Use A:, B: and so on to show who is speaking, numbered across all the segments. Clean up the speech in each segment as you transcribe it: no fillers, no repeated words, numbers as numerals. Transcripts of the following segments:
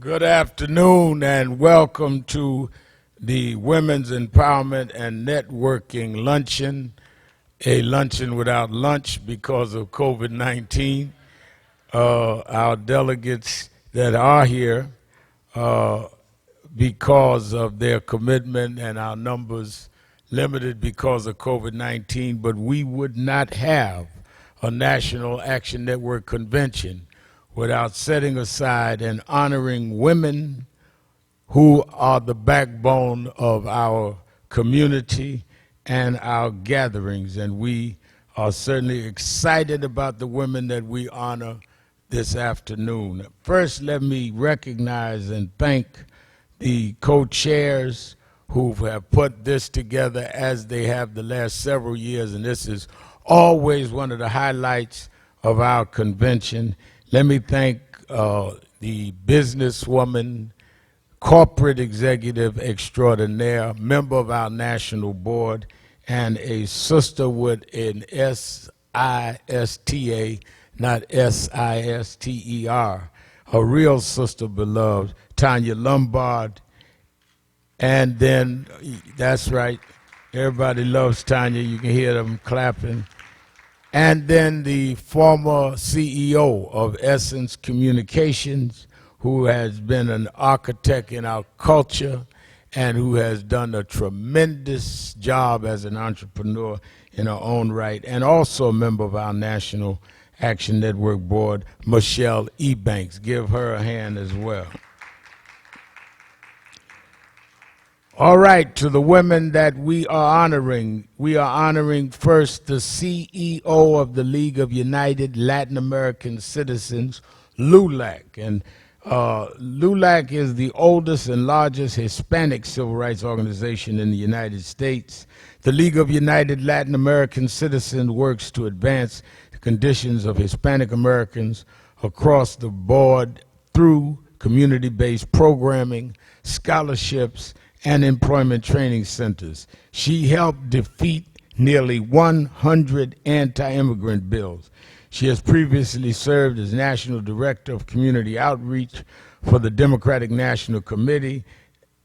A: Good afternoon and welcome to the Women's Empowerment and Networking Luncheon, a luncheon without lunch because of COVID-19. Our delegates that are here because of their commitment and our numbers limited because of COVID-19, but we would not have a National Action Network convention without setting aside and honoring women who are the backbone of our community and our gatherings. And we are certainly excited about the women that we honor this afternoon. First, let me recognize and thank the co-chairs who have put this together as they have the last several years, and this is always one of the highlights of our convention. Let me thank the businesswoman, corporate executive extraordinaire, member of our national board, and a sister with an S-I-S-T-A, not S-I-S-T-E-R, a real sister beloved, Tanya Lombard. And then, that's right, everybody loves Tanya. You can hear them clapping. And then the former CEO of Essence Communications, who has been an architect in our culture and who has done a tremendous job as an entrepreneur in her own right, and also a member of our National Action Network Board, Michelle Ebanks. Give her a hand as well. All right, to the women that we are honoring first the CEO of the League of United Latin American Citizens, LULAC. And LULAC is the oldest and largest Hispanic civil rights organization in the United States. The League of United Latin American Citizens works to advance the conditions of Hispanic Americans across the board through community-based programming, scholarships, and employment training centers. She helped defeat nearly 100 anti-immigrant bills. She has previously served as National Director of Community Outreach for the Democratic National Committee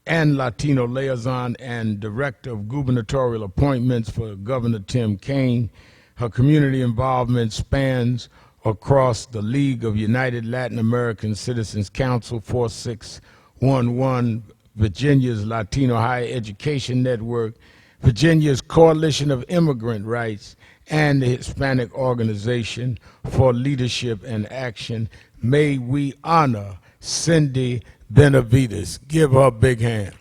A: and Latino Liaison and Director of Gubernatorial Appointments for Governor Tim Kaine. Her community involvement spans across the League of United Latin American Citizens Council 4611, Virginia's Latino Higher Education Network, Virginia's Coalition of Immigrant Rights, and the Hispanic Organization for Leadership and Action. May we honor Cindy Benavides. Give her a big hand.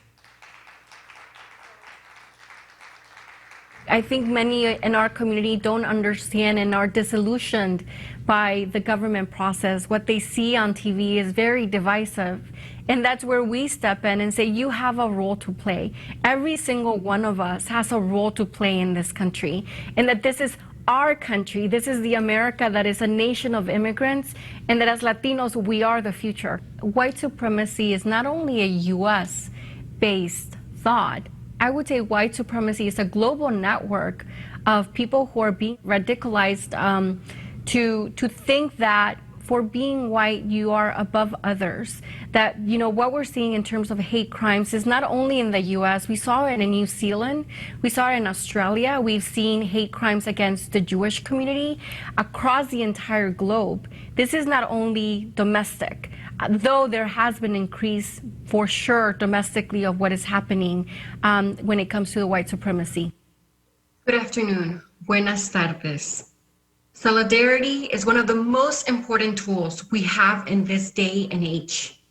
B: I think many in our community don't understand and are disillusioned by the government process. What they see on TV is very divisive. And that's where we step in and say, you have a role to play. Every single one of us has a role to play in this country. And that this is our country. This is the America that is a nation of immigrants. And that as Latinos, we are the future. White supremacy is not only a US-based thought. I would say white supremacy is a global network of people who are being radicalized to think that for being white, you are above others. That, you know, what we're seeing in terms of hate crimes is not only in the US, we saw it in New Zealand, we saw it in Australia, we've seen hate crimes against the Jewish community across the entire globe. This is not only domestic, though there has been an increase for sure domestically of what is happening when it comes to the white supremacy.
C: Good afternoon. Buenas tardes. Solidarity is one of the most important tools we have in this day and age.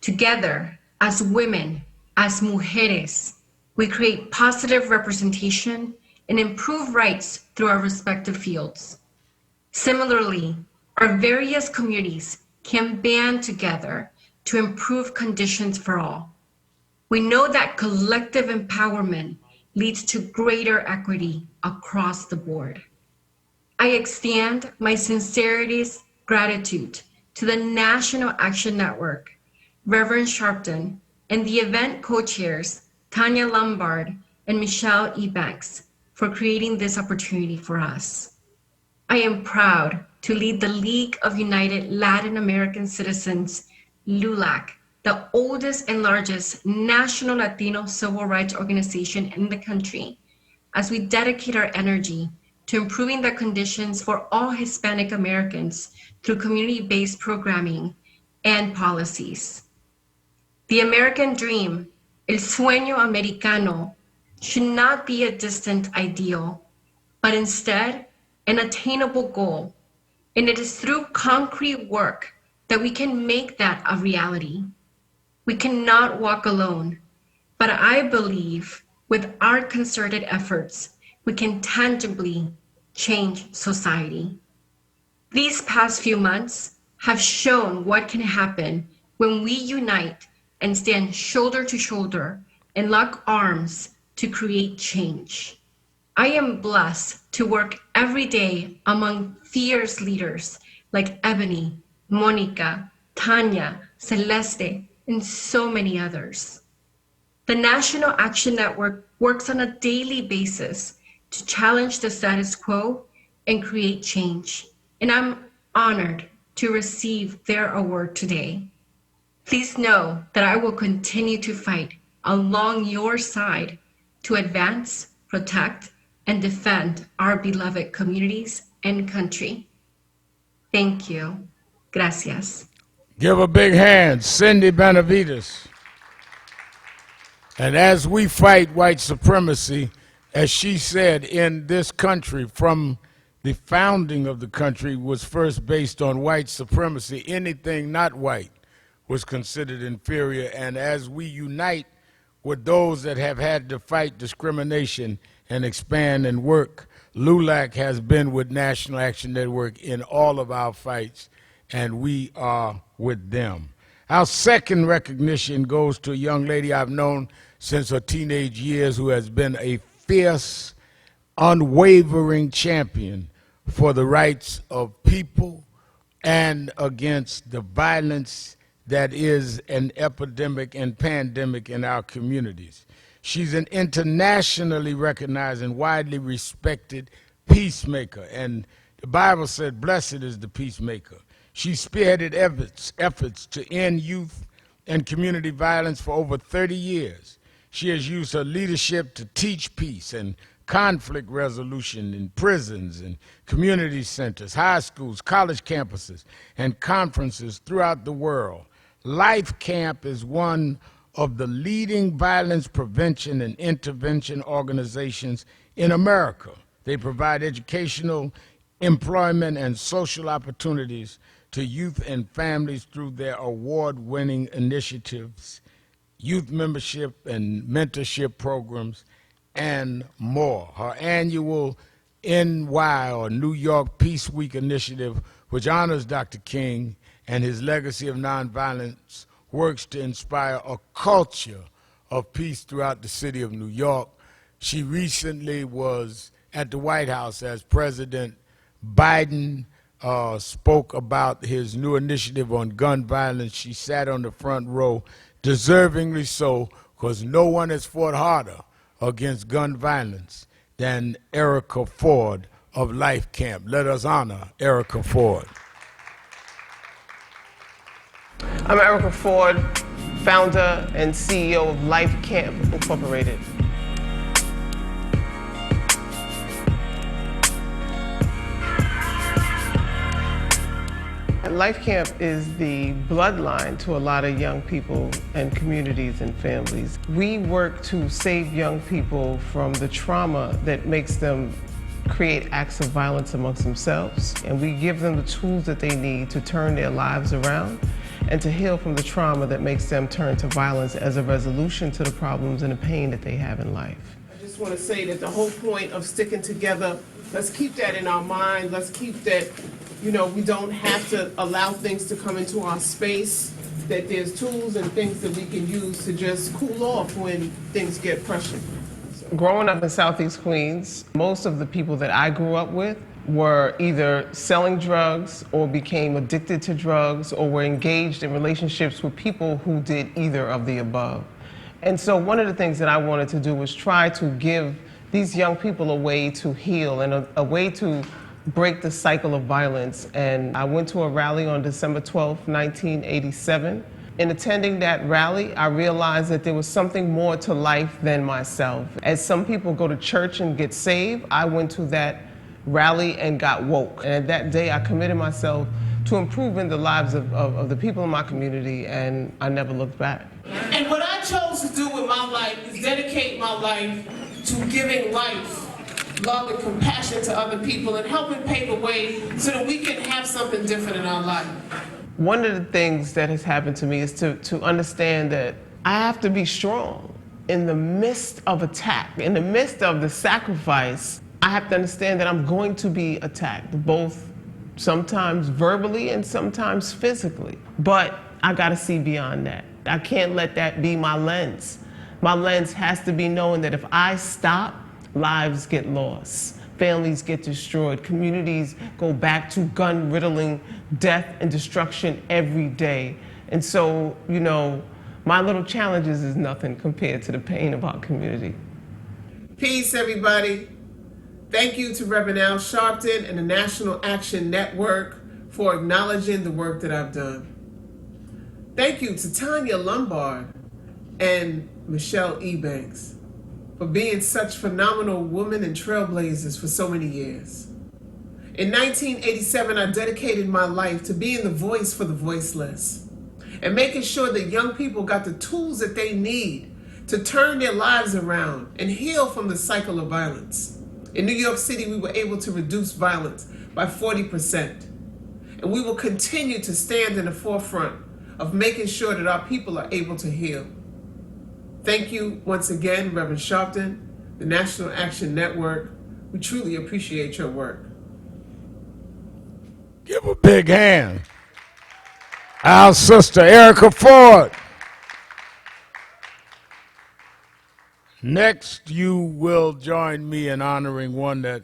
C: Together, as women, as mujeres, we create positive representation and improve rights through our respective fields. Similarly, our various communities can band together to improve conditions for all. We know that collective empowerment leads to greater equity across the board. I extend my sincerest gratitude to the National Action Network, Reverend Sharpton, and the event co-chairs, Tanya Lombard and Michelle Ebanks, for creating this opportunity for us. I am proud to lead the League of United Latin American Citizens, LULAC, the oldest and largest national Latino civil rights organization in the country, as we dedicate our energy to improving the conditions for all Hispanic Americans through community-based programming and policies. The American dream, el sueño americano, should not be a distant ideal, but instead an attainable goal. And it is through concrete work that we can make that a reality. We cannot walk alone, but I believe with our concerted efforts, we can tangibly change society. These past few months have shown what can happen when we unite and stand shoulder to shoulder and lock arms to create change. I am blessed to work every day among fierce leaders like Ebony, Monica, Tanya, Celeste, and so many others. The National Action Network works on a daily basis to challenge the status quo and create change. And I'm honored to receive their award today. Please know that I will continue to fight along your side to advance, protect, and defend our beloved communities and country. Thank you. Gracias.
A: Give a big hand, Cindy Benavides. And as we fight white supremacy, as she said, in this country, from the founding of the country was first based on white supremacy. Anything not white was considered inferior. And as we unite with those that have had to fight discrimination and expand and work, LULAC has been with National Action Network in all of our fights, and we are with them. Our second recognition goes to a young lady I've known since her teenage years who has been a fierce, unwavering champion for the rights of people and against the violence that is an epidemic and pandemic in our communities. She's an internationally recognized and widely respected peacemaker, and the Bible said, "Blessed is the peacemaker." She spearheaded efforts to end youth and community violence for over 30 years. She has used her leadership to teach peace and conflict resolution in prisons and community centers, high schools, college campuses, and conferences throughout the world. Life Camp is one of the leading violence prevention and intervention organizations in America. They provide educational, employment, and social opportunities to youth and families through their award-winning initiatives, youth membership and mentorship programs, and more. Her annual NY, or New York Peace Week initiative, which honors Dr. King and his legacy of nonviolence, works to inspire a culture of peace throughout the city of New York. She recently was at the White House as President Biden spoke about his new initiative on gun violence. She sat on the front row, deservingly so, because no one has fought harder against gun violence than Erica Ford of Life Camp. Let us honor Erica Ford.
D: I'm Erica Ford, founder and CEO of Life Camp Incorporated. Life Camp is the bloodline to a lot of young people and communities and families. We work to save young people from the trauma that makes them create acts of violence amongst themselves, and we give them the tools that they need to turn their lives around and to heal from the trauma that makes them turn to violence as a resolution to the problems and the pain that they have in life. I just want to say that the whole point of sticking together, let's keep that in our mind. Let's keep that, we don't have to allow things to come into our space, that there's tools and things that we can use to just cool off when things get pressured. Growing up in Southeast Queens, most of the people that I grew up with were either selling drugs or became addicted to drugs or were engaged in relationships with people who did either of the above. And so one of the things that I wanted to do was try to give these young people a way to heal and a way to break the cycle of violence. And I went to a rally on December 12th, 1987, In attending that rally, I realized that there was something more to life than myself. As some people go to church and get saved, I went to that rally and got woke. And at that day, I committed myself to improving the lives of the people in my community, and I never looked back. And what I chose to do with my life is dedicate my life to giving life, love, and compassion to other people and helping pave the way so that we can have something different in our life. One of the things that has happened to me is to understand that I have to be strong. In the midst of attack, in the midst of the sacrifice, I have to understand that I'm going to be attacked, both sometimes verbally and sometimes physically. But I gotta see beyond that. I can't let that be my lens. My lens has to be knowing that if I stop, lives get lost. Families get destroyed. Communities go back to gun-riddling death and destruction every day. And so, you know, my little challenges is nothing compared to the pain of our community. Peace, everybody. Thank you to Reverend Al Sharpton and the National Action Network for acknowledging the work that I've done. Thank you to Tanya Lombard and Michelle Ebanks for being such phenomenal women and trailblazers for so many years. In 1987, I dedicated my life to being the voice for the voiceless and making sure that young people got the tools that they need to turn their lives around and heal from the cycle of violence. In New York City, we were able to reduce violence by 40%. And we will continue to stand in the forefront of making sure that our people are able to heal. Thank you once again, Reverend Sharpton, the National Action Network. We truly appreciate your work.
A: Give a big hand. Our sister, Erica Ford. Next, you will join me in honoring one that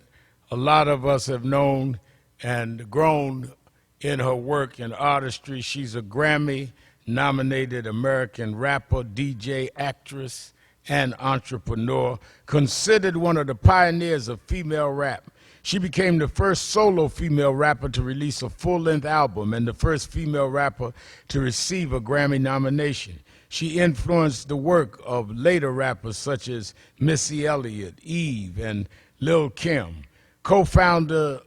A: a lot of us have known and grown in her work in artistry. She's a Grammy-nominated American rapper, DJ, actress, and entrepreneur, considered one of the pioneers of female rap. She became the first solo female rapper to release a full-length album and the first female rapper to receive a Grammy nomination. She influenced the work of later rappers such as Missy Elliott, Eve, and Lil' Kim. Co-founder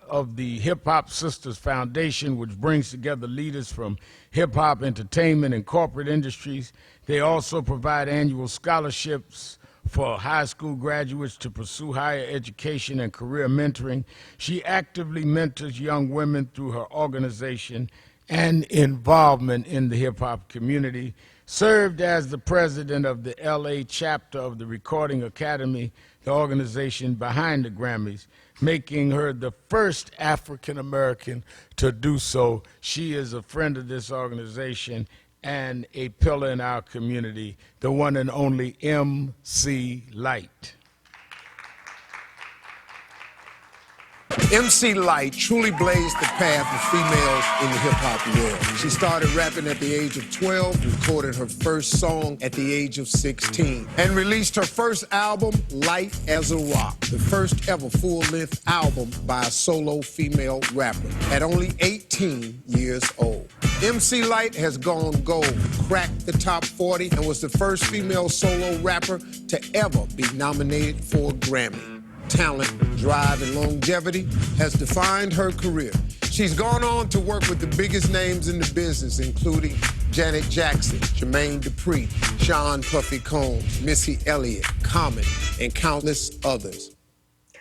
A: of the Hip Hop Sisters Foundation, which brings together leaders from hip-hop, entertainment, and corporate industries. They also provide annual scholarships for high school graduates to pursue higher education and career mentoring. She actively mentors young women through her organization and involvement in the hip-hop community. Served as the president of the LA chapter of the Recording Academy, the organization behind the Grammys, making her the first African-American to do so. She is a friend of this organization and a pillar in our community, the one and only MC Lyte.
E: MC Lyte truly blazed the path of females in the hip-hop world. She started rapping at the age of 12, recorded her first song at the age of 16, and released her first album, Life as a Rock, the first ever full-length album by a solo female rapper, at only 18 years old. MC Lyte has gone gold, cracked the top 40, and was the first female solo rapper to ever be nominated for a Grammy. Talent, drive, and longevity has defined her career. She's gone on to work with the biggest names in the business, including Janet Jackson, Jermaine Dupri, Sean Puffy Combs, Missy Elliott, Common, and countless others.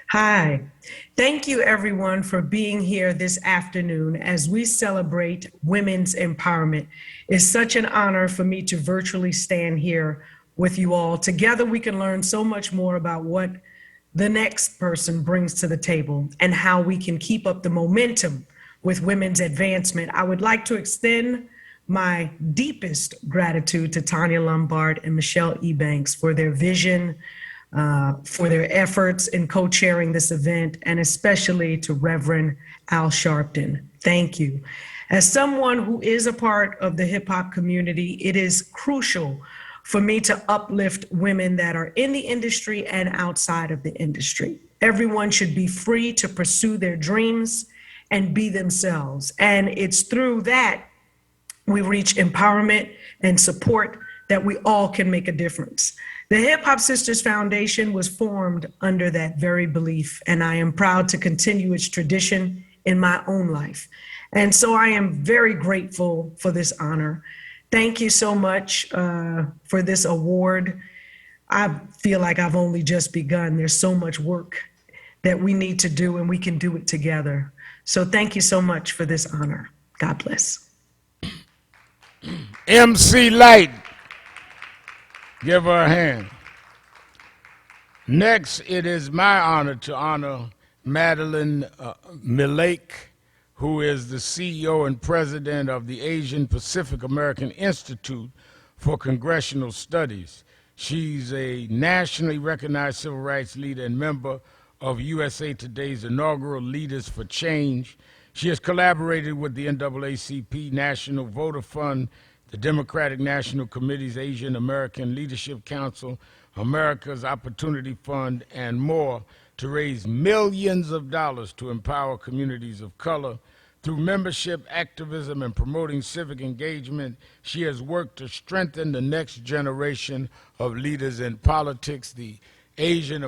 F: Hi. Thank you, everyone, for being here this afternoon as we celebrate women's empowerment. It's such an honor for me to virtually stand here with you all. Together, we can learn so much more about what the next person brings to the table and how we can keep up the momentum with women's advancement. I would like to extend my deepest gratitude to Tanya Lombard and Michelle Ebanks for their vision, for their efforts in co-chairing this event, and especially to Reverend Al Sharpton. Thank you. As someone who is a part of the hip hop community, it is crucial for me to uplift women that are in the industry and outside of the industry. Everyone should be free to pursue their dreams and be themselves. And it's through that we reach empowerment and support, that we all can make a difference. The Hip Hop Sisters Foundation was formed under that very belief, and I am proud to continue its tradition in my own life. And so I am very grateful for this honor. Thank you so much for this award. I feel like I've only just begun. There's so much work that we need to do, and we can do it together. So thank you so much for this honor. God bless.
A: MC Light. Give her a hand. Next, it is my honor to honor Madeline Milake, who is the CEO and president of the Asian Pacific American Institute for Congressional Studies. She's a nationally recognized civil rights leader and member of USA Today's inaugural Leaders for Change. She has collaborated with the NAACP National Voter Fund, the Democratic National Committee's Asian American Leadership Council, America's Opportunity Fund, and more to raise millions of dollars to empower communities of color. Through membership, activism, and promoting civic engagement, she has worked to strengthen the next generation of leaders in politics. The Asian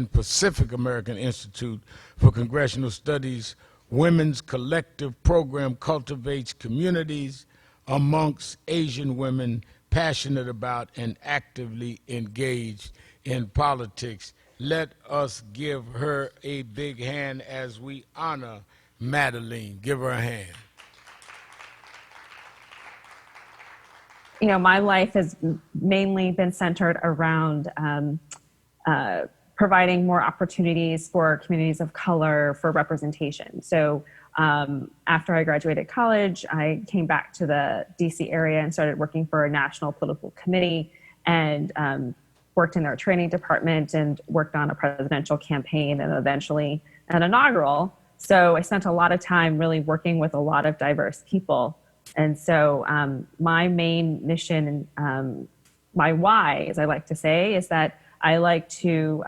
A: Pacific American Institute for Congressional Studies Women's Collective Program cultivates communities amongst Asian women passionate about and actively engaged in politics. Let us give her a big hand as we honor Madeline. Give her a hand.
G: You know, my life has mainly been centered around providing more opportunities for communities of color for representation. So after I graduated college, I came back to the DC area and started working for a national political committee, and worked in their training department and worked on a presidential campaign and eventually an inaugural. So I spent a lot of time really working with a lot of diverse people. And so my main mission, my why, as I like to say, is that I like to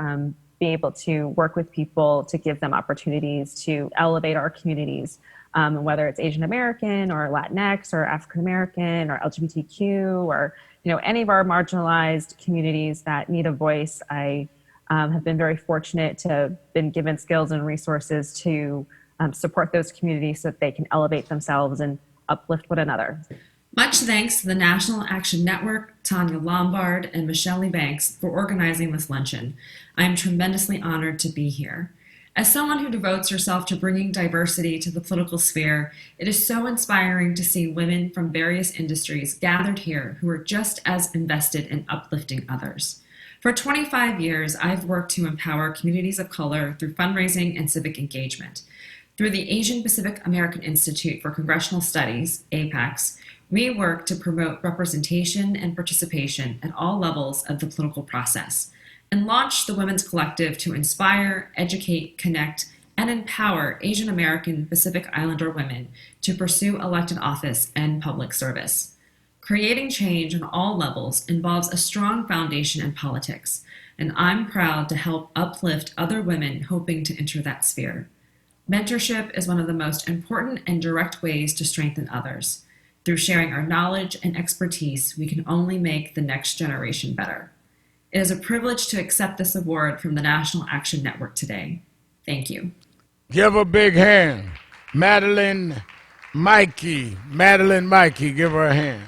G: be able to work with people to give them opportunities to elevate our communities, whether it's Asian American or Latinx or African American or LGBTQ or any of our marginalized communities that need a voice. I have been very fortunate to have been given skills and resources to support those communities so that they can elevate themselves and uplift one another.
H: Much thanks to the National Action Network, Tanya Lombard, and Michelle Lee Banks for organizing this luncheon. I am tremendously honored to be here. As someone who devotes herself to bringing diversity to the political sphere, it is so inspiring to see women from various industries gathered here who are just as invested in uplifting others. For 25 years, I've worked to empower communities of color through fundraising and civic engagement. Through the Asian Pacific American Institute for Congressional Studies, APACS, we work to promote representation and participation at all levels of the political process, and launched the Women's Collective to inspire, educate, connect, and empower Asian American Pacific Islander women to pursue elected office and public service. Creating change on all levels involves a strong foundation in politics, and I'm proud to help uplift other women hoping to enter that sphere. Mentorship is one of the most important and direct ways to strengthen others. Through sharing our knowledge and expertise, we can only make the next generation better. It is a privilege to accept this award from the National Action Network today. Thank you.
A: Give a big hand. Madeline Mikey. Madeline Mikey, give her a hand.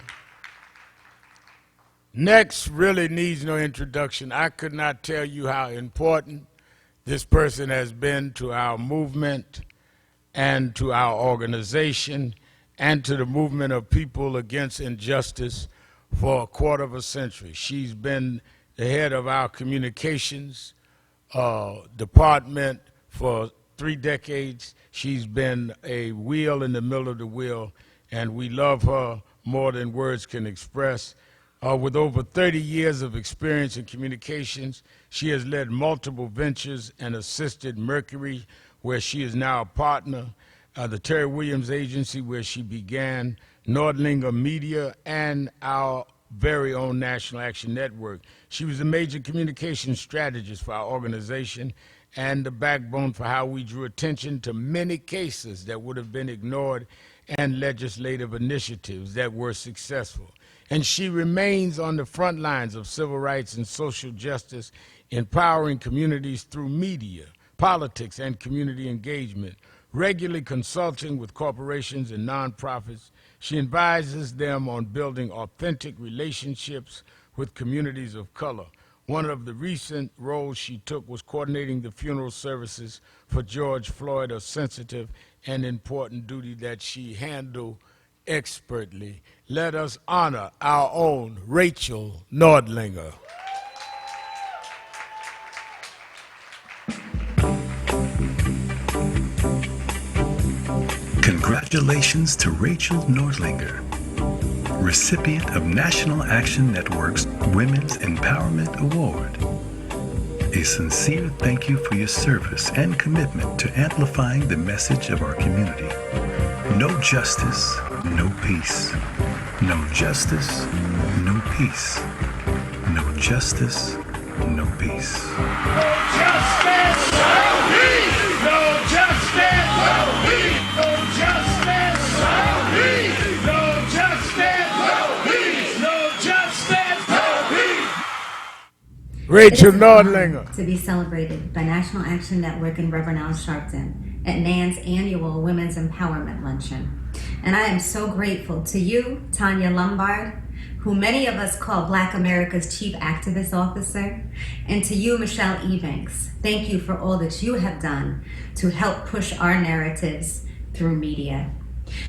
A: Next really needs no introduction. I could not tell you how important this person has been to our movement and to our organization and to the movement of people against injustice for a quarter of a century. She's been the head of our communications department for 3 decades. She's been a wheel in the middle of the wheel, and we love her more than words can express. With over 30 years of experience in communications, she has led multiple ventures and assisted Mercury, where she is now a partner, the Terry Williams Agency, where she began, Nordlinger Media, and our very own National Action Network. She was a major communication strategist for our organization and the backbone for how we drew attention to many cases that would have been ignored and legislative initiatives that were successful. And she remains on the front lines of civil rights and social justice, empowering communities through media, politics, and community engagement, regularly consulting with corporations and nonprofits. She advises them on building authentic relationships with communities of color. One of the recent roles she took was coordinating the funeral services for George Floyd, a sensitive and important duty that she handled expertly. Let us honor our own Rachel Nordlinger.
I: Congratulations to Rachel Nordlinger, recipient of National Action Network's Women's Empowerment Award. A sincere thank you for your service and commitment to amplifying the message of our community. No justice, no peace. No justice, no peace. No justice, no peace.
A: No justice, no peace. No justice, no peace. No justice, no peace. No justice, no peace. No justice, no peace. Rachel Nordlinger.
J: To be celebrated by National Action Network and Reverend Al Sharpton at NAN's annual Women's Empowerment Luncheon. And I am so grateful to you, Tanya Lombard, who many of us call Black America's Chief Activist Officer, and to you, Michelle Ebanks. Thank you for all that you have done to help push our narratives through media.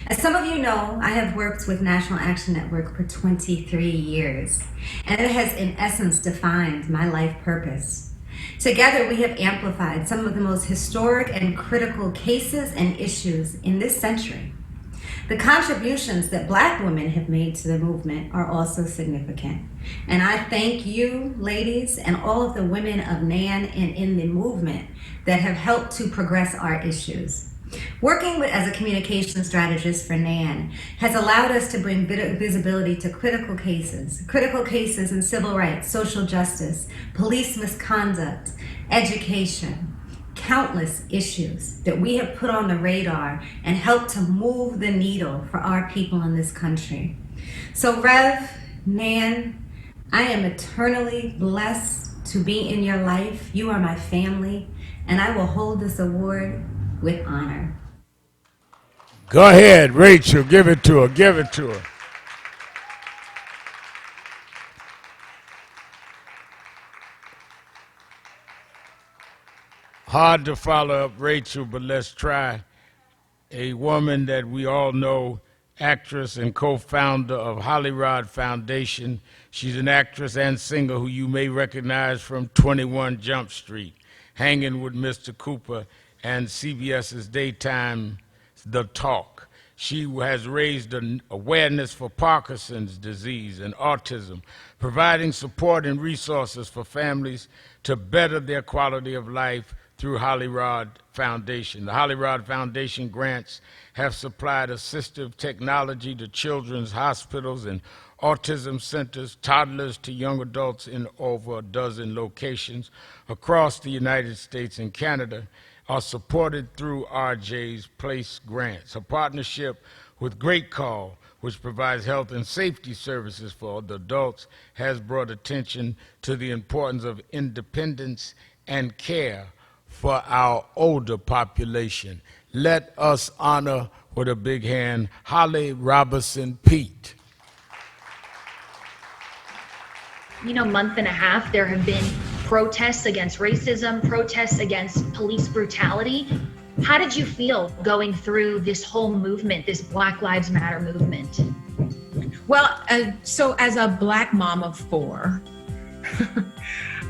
J: As some of you know, I have worked with National Action Network for 23 years, and it has in essence defined my life purpose. Together, we have amplified some of the most historic and critical cases and issues in this century. The contributions that Black women have made to the movement are also significant. And I thank you, ladies, and all of the women of NAN and in the movement that have helped to progress our issues. Working as a communication strategist for NAN has allowed us to bring visibility to critical cases in civil rights, social justice, police misconduct, education, countless issues that we have put on the radar and helped to move the needle for our people in this country. So Rev, NAN, I am eternally blessed to be in your life. You are my family, and I will hold this award with honor.
A: Go ahead, Rachel, give it to her, give it to her. Hard to follow up Rachel, but let's try. A woman that we all know, actress and co-founder of Hollyrod Foundation. She's an actress and singer who you may recognize from 21 Jump Street, Hanging with Mr. Cooper, and CBS's daytime The Talk. She has raised an awareness for Parkinson's disease and autism, providing support and resources for families to better their quality of life through Hollyrod Foundation. The Hollyrod Foundation grants have supplied assistive technology to children's hospitals and autism centers, toddlers to young adults in over a dozen locations across the United States and Canada, are supported through RJ's Place grants. A partnership with Great Call, which provides health and safety services for the adults, has brought attention to the importance of independence and care for our older population. Let us honor with a big hand Holly Robinson Peete.
K: Month and a half, there have been protests against racism, protests against police brutality. How did you feel going through this whole movement, this Black Lives Matter movement?
L: Well, so as a Black mom of 4,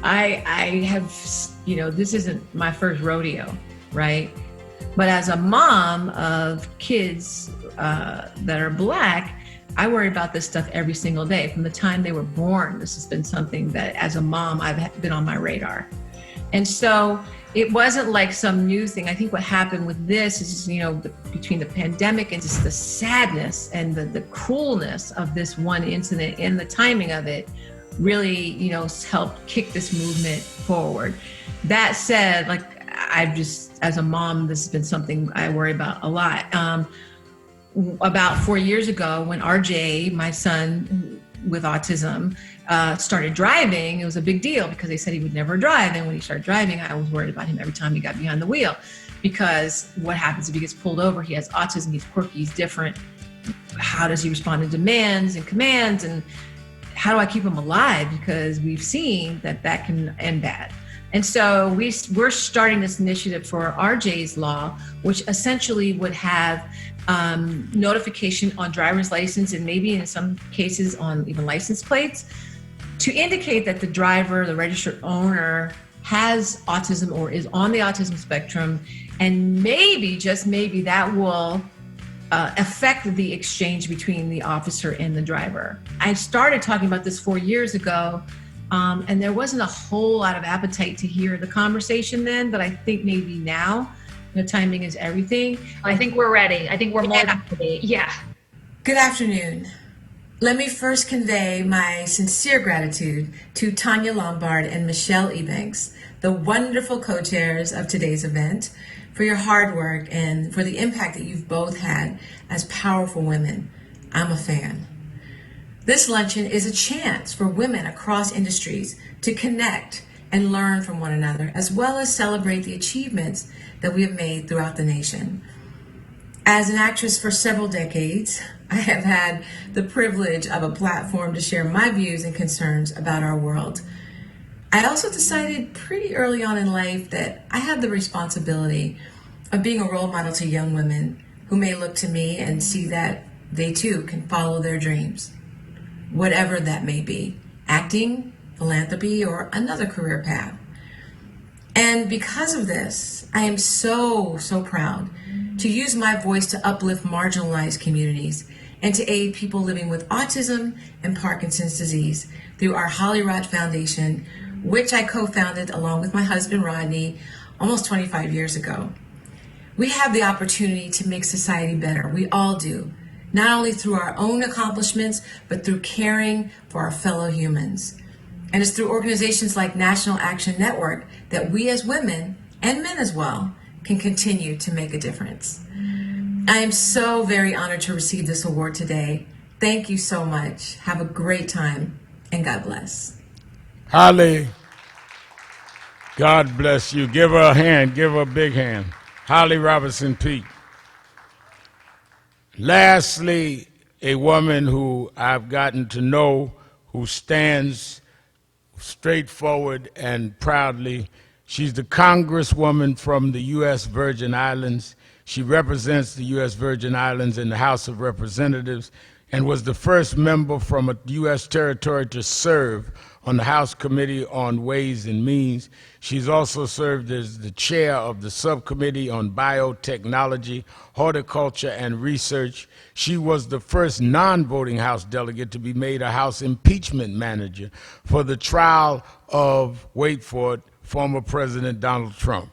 L: I have, this isn't my first rodeo, right? But as a mom of kids that are Black, I worry about this stuff every single day. From the time they were born, this has been something that as a mom, I've been on my radar. And so it wasn't like some new thing. I think what happened with this is, between the pandemic and just the sadness and the cruelness of this one incident and the timing of it really, helped kick this movement forward. That said, I've just, as a mom, this has been something I worry about a lot. About 4 years ago, when RJ, my son with autism, started driving, it was a big deal because they said he would never drive. And when he started driving, I was worried about him every time he got behind the wheel, because what happens if he gets pulled over? He has autism, he's quirky, he's different. How does he respond to demands and commands? And how do I keep him alive? Because we've seen that that can end bad. And so we're starting this initiative for RJ's Law, which essentially would have notification on driver's license, and maybe in some cases on even license plates, to indicate that the driver, the registered owner, has autism or is on the autism spectrum. And maybe, just maybe, that will affect the exchange between the officer and the driver. I started talking about this 4 years ago, and there wasn't a whole lot of appetite to hear the conversation then, but I think maybe now, timing is everything.
K: I think we're ready. I think we're more than ready. Yeah.
M: Good afternoon. Let me first convey my sincere gratitude to Tanya Lombard and Michelle Ebanks, the wonderful co-chairs of today's event, for your hard work and for the impact that you've both had as powerful women. I'm a fan. This luncheon is a chance for women across industries to connect and learn from one another, as well as celebrate the achievements that we have made throughout the nation. As an actress for several decades, I have had the privilege of a platform to share my views and concerns about our world. I also decided pretty early on in life that I had the responsibility of being a role model to young women who may look to me and see that they too can follow their dreams, whatever that may be, acting, philanthropy, or another career path. And because of this, I am so proud to use my voice to uplift marginalized communities and to aid people living with autism and Parkinson's disease through our Holly Rod Foundation, which I co-founded along with my husband Rodney almost 25 years ago. We have the opportunity to make society better. We all do, not only through our own accomplishments, but through caring for our fellow humans. And it's through organizations like National Action Network that we as women, and men as well, can continue to make a difference. I am so very honored to receive this award today. Thank you so much. Have a great time, and God bless.
A: Holly, God bless you. Give her a hand. Give her a big hand. Holly Robinson Peete. Lastly, a woman who I've gotten to know, who stands straightforward and proudly. She's the Congresswoman from the U.S. Virgin Islands. She represents the U.S. Virgin Islands in the House of Representatives and was the first member from a U.S. territory to serve on the House Committee on Ways and Means. She's also served as the chair of the Subcommittee on Biotechnology, Horticulture, and Research. She was the first non-voting House delegate to be made a House impeachment manager for the trial of, wait for it, former President Donald Trump,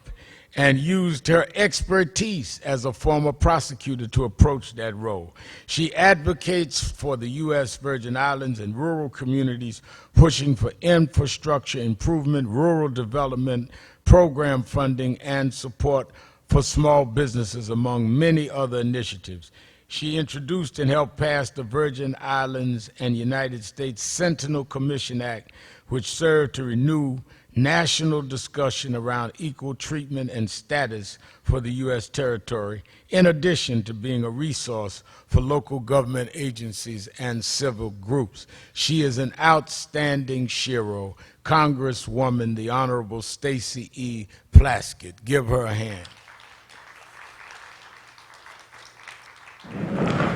A: and used her expertise as a former prosecutor to approach that role. She advocates for the U.S. Virgin Islands and rural communities, pushing for infrastructure improvement, rural development, program funding, and support for small businesses, among many other initiatives. She introduced and helped pass the Virgin Islands and United States Sentinel Commission Act, which served to renew national discussion around equal treatment and status for the U.S. territory, in addition to being a resource for local government agencies and civil groups. She is an outstanding shero, Congresswoman, the Honorable Stacey E. Plaskett. Give her a hand.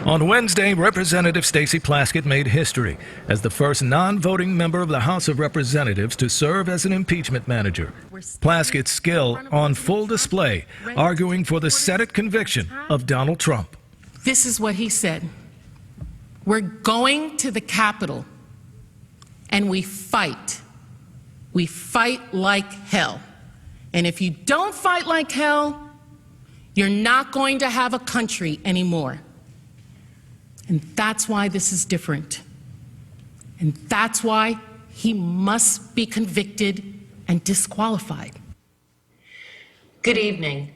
N: On Wednesday, Representative Stacey Plaskett made history as the first non-voting member of the House of Representatives to serve as an impeachment manager. Plaskett's skill on full display, arguing for the Senate conviction of Donald Trump.
O: This is what he said. We're going to the Capitol and we fight. We fight like hell. And if you don't fight like hell, you're not going to have a country anymore. And that's why this is different. And that's why he must be convicted and disqualified.
P: Good evening.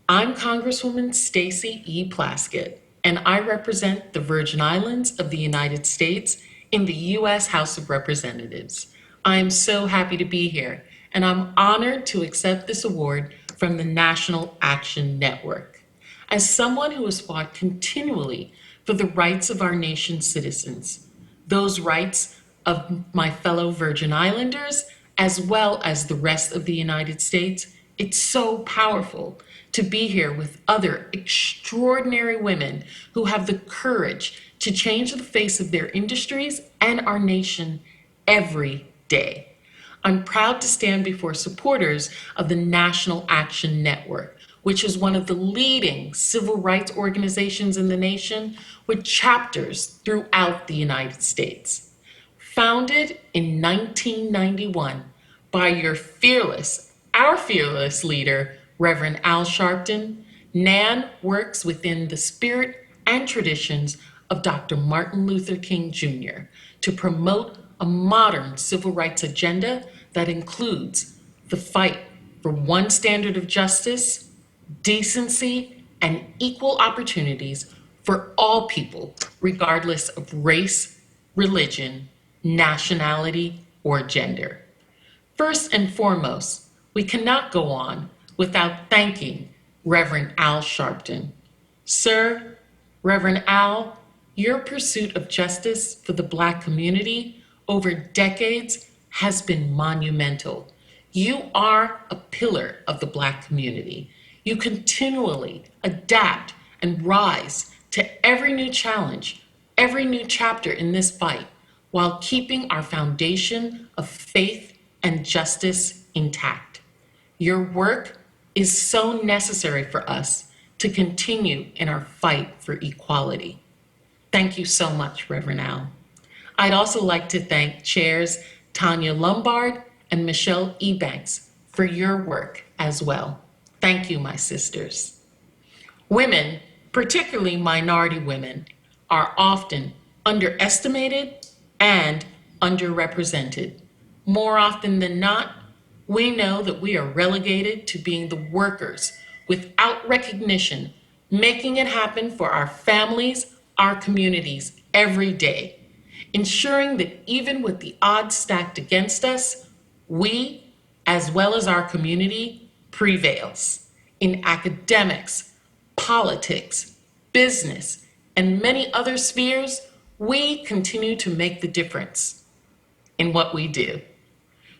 P: I'm Congresswoman Stacey E. Plaskett, and I represent the Virgin Islands of the United States in the U.S. House of Representatives. I am so happy to be here, and I'm honored to accept this award from the National Action Network. As someone who has fought continually for the rights of our nation's citizens, those rights of my fellow Virgin Islanders, as well as the rest of the United States, it's so powerful to be here with other extraordinary women who have the courage to change the face of their industries and our nation every day. I'm proud to stand before supporters of the National Action Network, which is one of the leading civil rights organizations in the nation with chapters throughout the United States. Founded in 1991 by our fearless leader, Reverend Al Sharpton, NAN works within the spirit and traditions of Dr. Martin Luther King Jr. to promote a modern civil rights agenda that includes the fight for one standard of justice, decency, and equal opportunities for all people, regardless of race, religion, nationality, or gender. First and foremost, we cannot go on without thanking Reverend Al Sharpton. Sir, Reverend Al, your pursuit of justice for the Black community over decades has been monumental. You are a pillar of the Black community. You continually adapt and rise to every new challenge, every new chapter in this fight, while keeping our foundation of faith and justice intact. Your work is so necessary for us to continue in our fight for equality. Thank you so much, Reverend Al. I'd also like to thank Chairs Tanya Lombard and Michelle Ebanks for your work as well. Thank you, my sisters. Women, particularly minority women, are often underestimated and underrepresented. More often than not, we know that we are relegated to being the workers without recognition, making it happen for our families, our communities every day, ensuring that even with the odds stacked against us, we, as well as our community, prevails in academics, politics, business, and many other spheres. We continue to make the difference in what we do.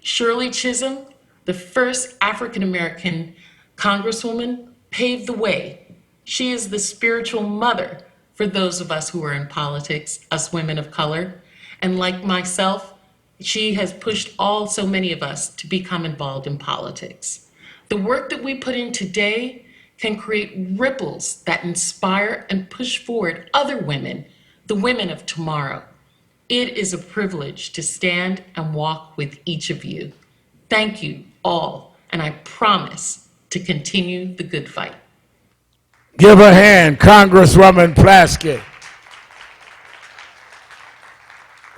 P: Shirley Chisholm, the first African-American Congresswoman, paved the way. She is the spiritual mother for those of us who are in politics, us women of color. And like myself, she has pushed so many of us to become involved in politics. The work that we put in today can create ripples that inspire and push forward other women, the women of tomorrow. It is a privilege to stand and walk with each of you. Thank you all, and I promise to continue the good fight.
A: Give a hand, Congresswoman Plaskett.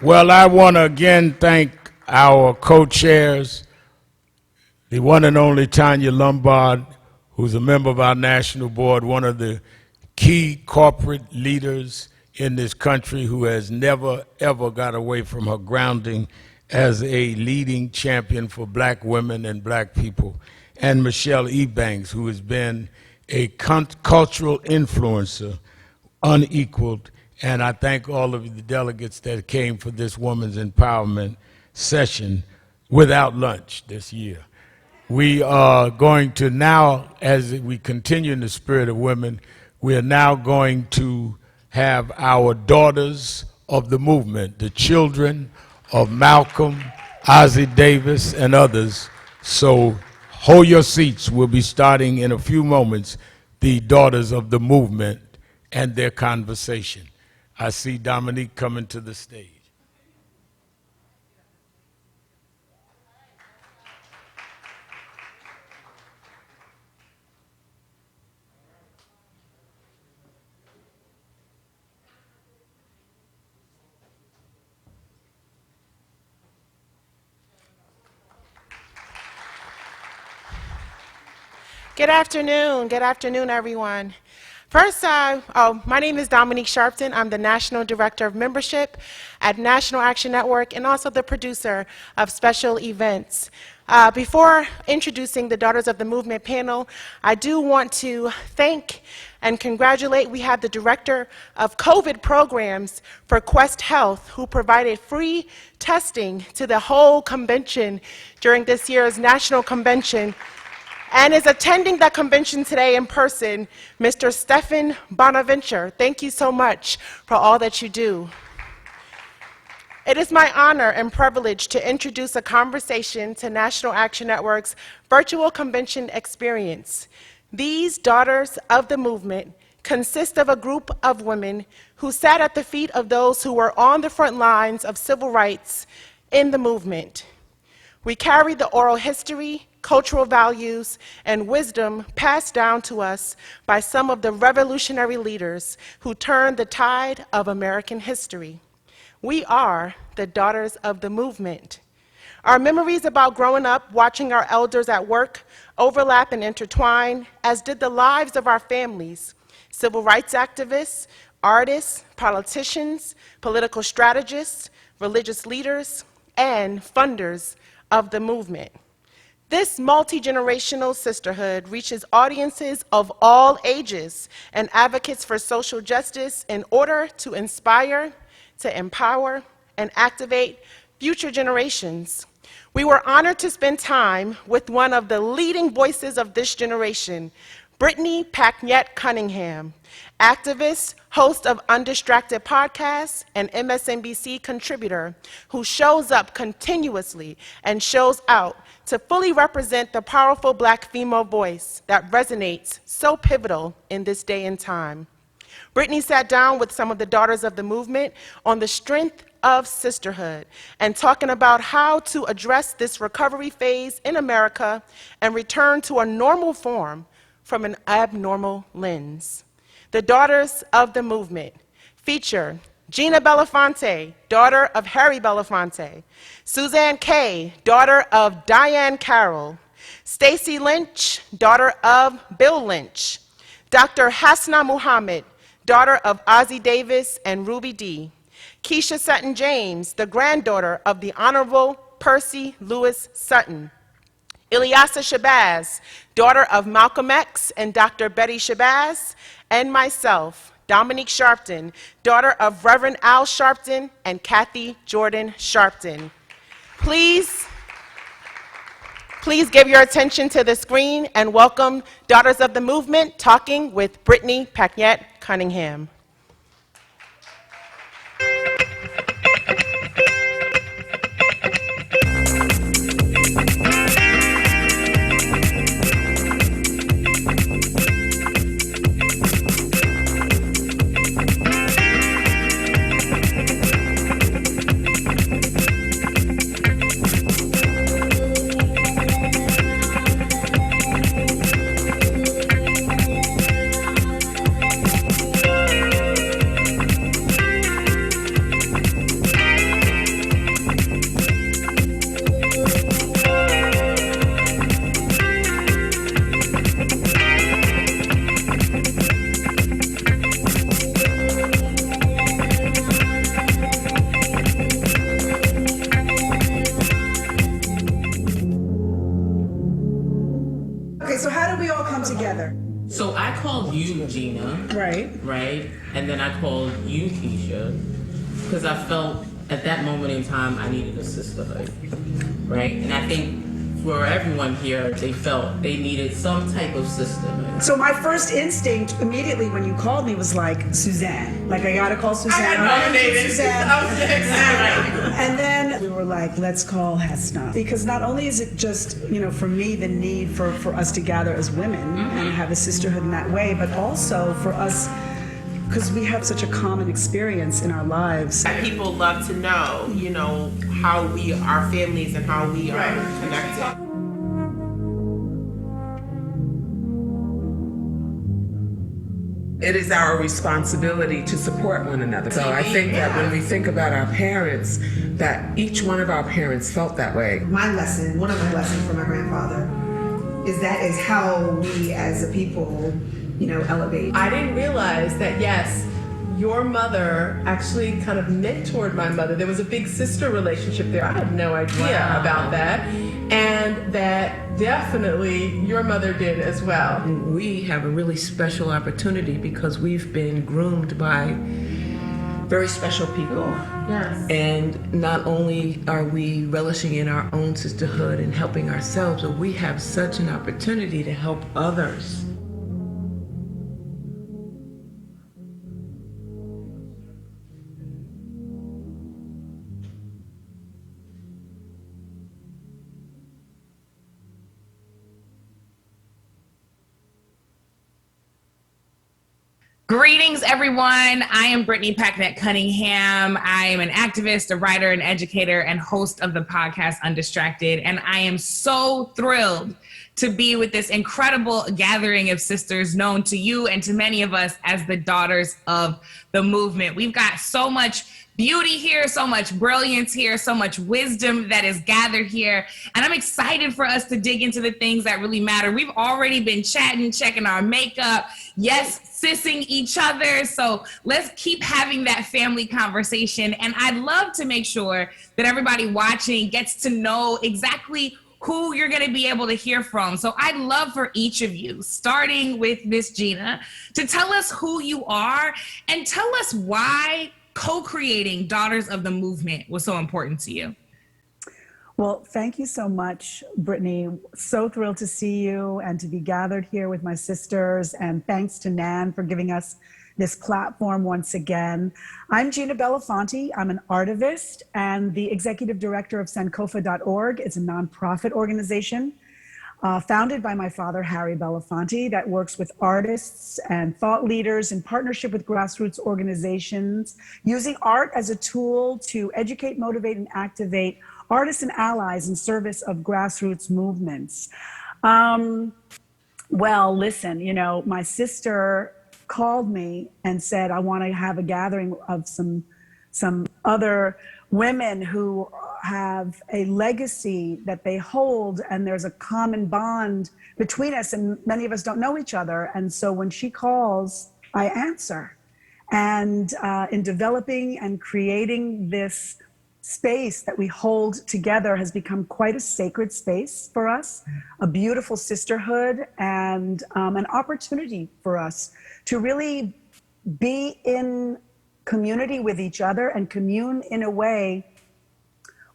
A: Well, I want to again thank our co-chairs, the one and only Tanya Lombard, who's a member of our national board, one of the key corporate leaders in this country who has never, ever got away from her grounding as a leading champion for Black women and Black people, and Michelle Ebanks, who has been a cultural influencer unequaled. And I thank all of the delegates that came for this Women's Empowerment session without lunch this year. We are going to now, as we continue in the spirit of women, we are now going to have our daughters of the movement, the children of Malcolm, Ossie Davis, and others. So hold your seats. We'll be starting in a few moments, the daughters of the movement and their conversation. I see Dominique coming to the stage.
Q: Good afternoon. Good afternoon, everyone. First, my name is Dominique Sharpton. I'm the National Director of Membership at National Action Network and also the producer of special events. Before introducing the Daughters of the Movement panel, I do want to thank and congratulate. We have the Director of COVID Programs for Quest Health, who provided free testing to the whole convention during this year's National Convention, and is attending that convention today in person, Mr. Stephan Bonaventure. Thank you so much for all that you do. It is my honor and privilege to introduce a conversation to National Action Network's virtual convention experience. These Daughters of the Movement consist of a group of women who sat at the feet of those who were on the front lines of civil rights in the movement. We carry the oral history, cultural values, and wisdom passed down to us by some of the revolutionary leaders who turned the tide of American history. We are the Daughters of the Movement. Our memories about growing up, watching our elders at work, overlap and intertwine, as did the lives of our families, civil rights activists, artists, politicians, political strategists, religious leaders, and funders of the movement. This multi-generational sisterhood reaches audiences of all ages and advocates for social justice in order to inspire, to empower, and activate future generations. We were honored to spend time with one of the leading voices of this generation, Brittany Packnett Cunningham, activist, host of Undistracted Podcasts, and MSNBC contributor who shows up continuously and shows out to fully represent the powerful Black female voice that resonates so pivotal in this day and time. Brittany sat down with some of the Daughters of the Movement on the strength of sisterhood and talking about how to address this recovery phase in America and return to a normal form from an abnormal lens. The Daughters of the Movement feature Gina Belafonte, daughter of Harry Belafonte, Suzanne Kay, daughter of Diane Carroll, Stacy Lynch, daughter of Bill Lynch, Dr. Hasna Muhammad, daughter of Ozzie Davis and Ruby Dee, Keisha Sutton James, the granddaughter of the Honorable Percy Lewis Sutton, Ilyasa Shabazz, daughter of Malcolm X and Dr. Betty Shabazz, and myself, Dominique Sharpton, daughter of Reverend Al Sharpton and Kathy Jordan Sharpton. Please give your attention to the screen and welcome Daughters of the Movement talking with Brittany Packnett Cunningham.
R: So I called you Gina. Right. And then I called you Keisha because I felt at that moment in time I needed a sisterhood. Right. And I think for everyone here, they felt they needed some type of sisterhood.
S: So my first instinct immediately when you called me was like Suzanne. Like I gotta call Suzanne. Suzanne. And then we were like, let's call Hasna. Because not only is it just, for me, the need for us to gather as women and have a sisterhood in that way, but also for us, because we have such a common experience in our lives.
T: People love to know, how we are families and how we are connected.
U: It is our responsibility to support one another. So I think that when we think about our parents, that each one of our parents felt that way.
V: One of my lessons from my grandfather
S: is how we as a people, elevate.
D: I didn't realize that, yes, your mother actually kind of mentored my mother. There was a big sister relationship there. I had no idea about that. And that definitely your mother did as well.
U: We have a really special opportunity because we've been groomed by very special people.
D: Yes.
U: And not only are we relishing in our own sisterhood and helping ourselves, but we have such an opportunity to help others.
B: Greetings, everyone. I am Brittany Packnett Cunningham. I am an activist, a writer, an educator, and host of the podcast Undistracted. And I am so thrilled to be with this incredible gathering of sisters known to you and to many of us as the Daughters of the Movement. We've got so much beauty here, so much brilliance here, so much wisdom that is gathered here. And I'm excited for us to dig into the things that really matter. We've already been chatting, checking our makeup, yes, sissing each other. So let's keep having that family conversation. And I'd love to make sure that everybody watching gets to know exactly who you're going to be able to hear from. So I'd love for each of you, starting with Miss Gina, to tell us who you are and tell us why co-creating Daughters of the Movement was so important to you.
S: Well, thank you so much, Brittany. So thrilled to see you and to be gathered here with my sisters. And thanks to Nan for giving us this platform once again. I'm Gina Belafonte. I'm an artivist and the executive director of Sankofa.org. It's a nonprofit organization founded by my father, Harry Belafonte, that works with artists and thought leaders in partnership with grassroots organizations, using art as a tool to educate, motivate, and activate artists and allies in service of grassroots movements. Well, listen, my sister called me and said, I want to have a gathering of some other women who have a legacy that they hold, and there's a common bond between us, and many of us don't know each other. And so when she calls, I answer. And in developing and creating this space that we hold together has become quite a sacred space for us, a beautiful sisterhood, and an opportunity for us to really be in community with each other and commune in a way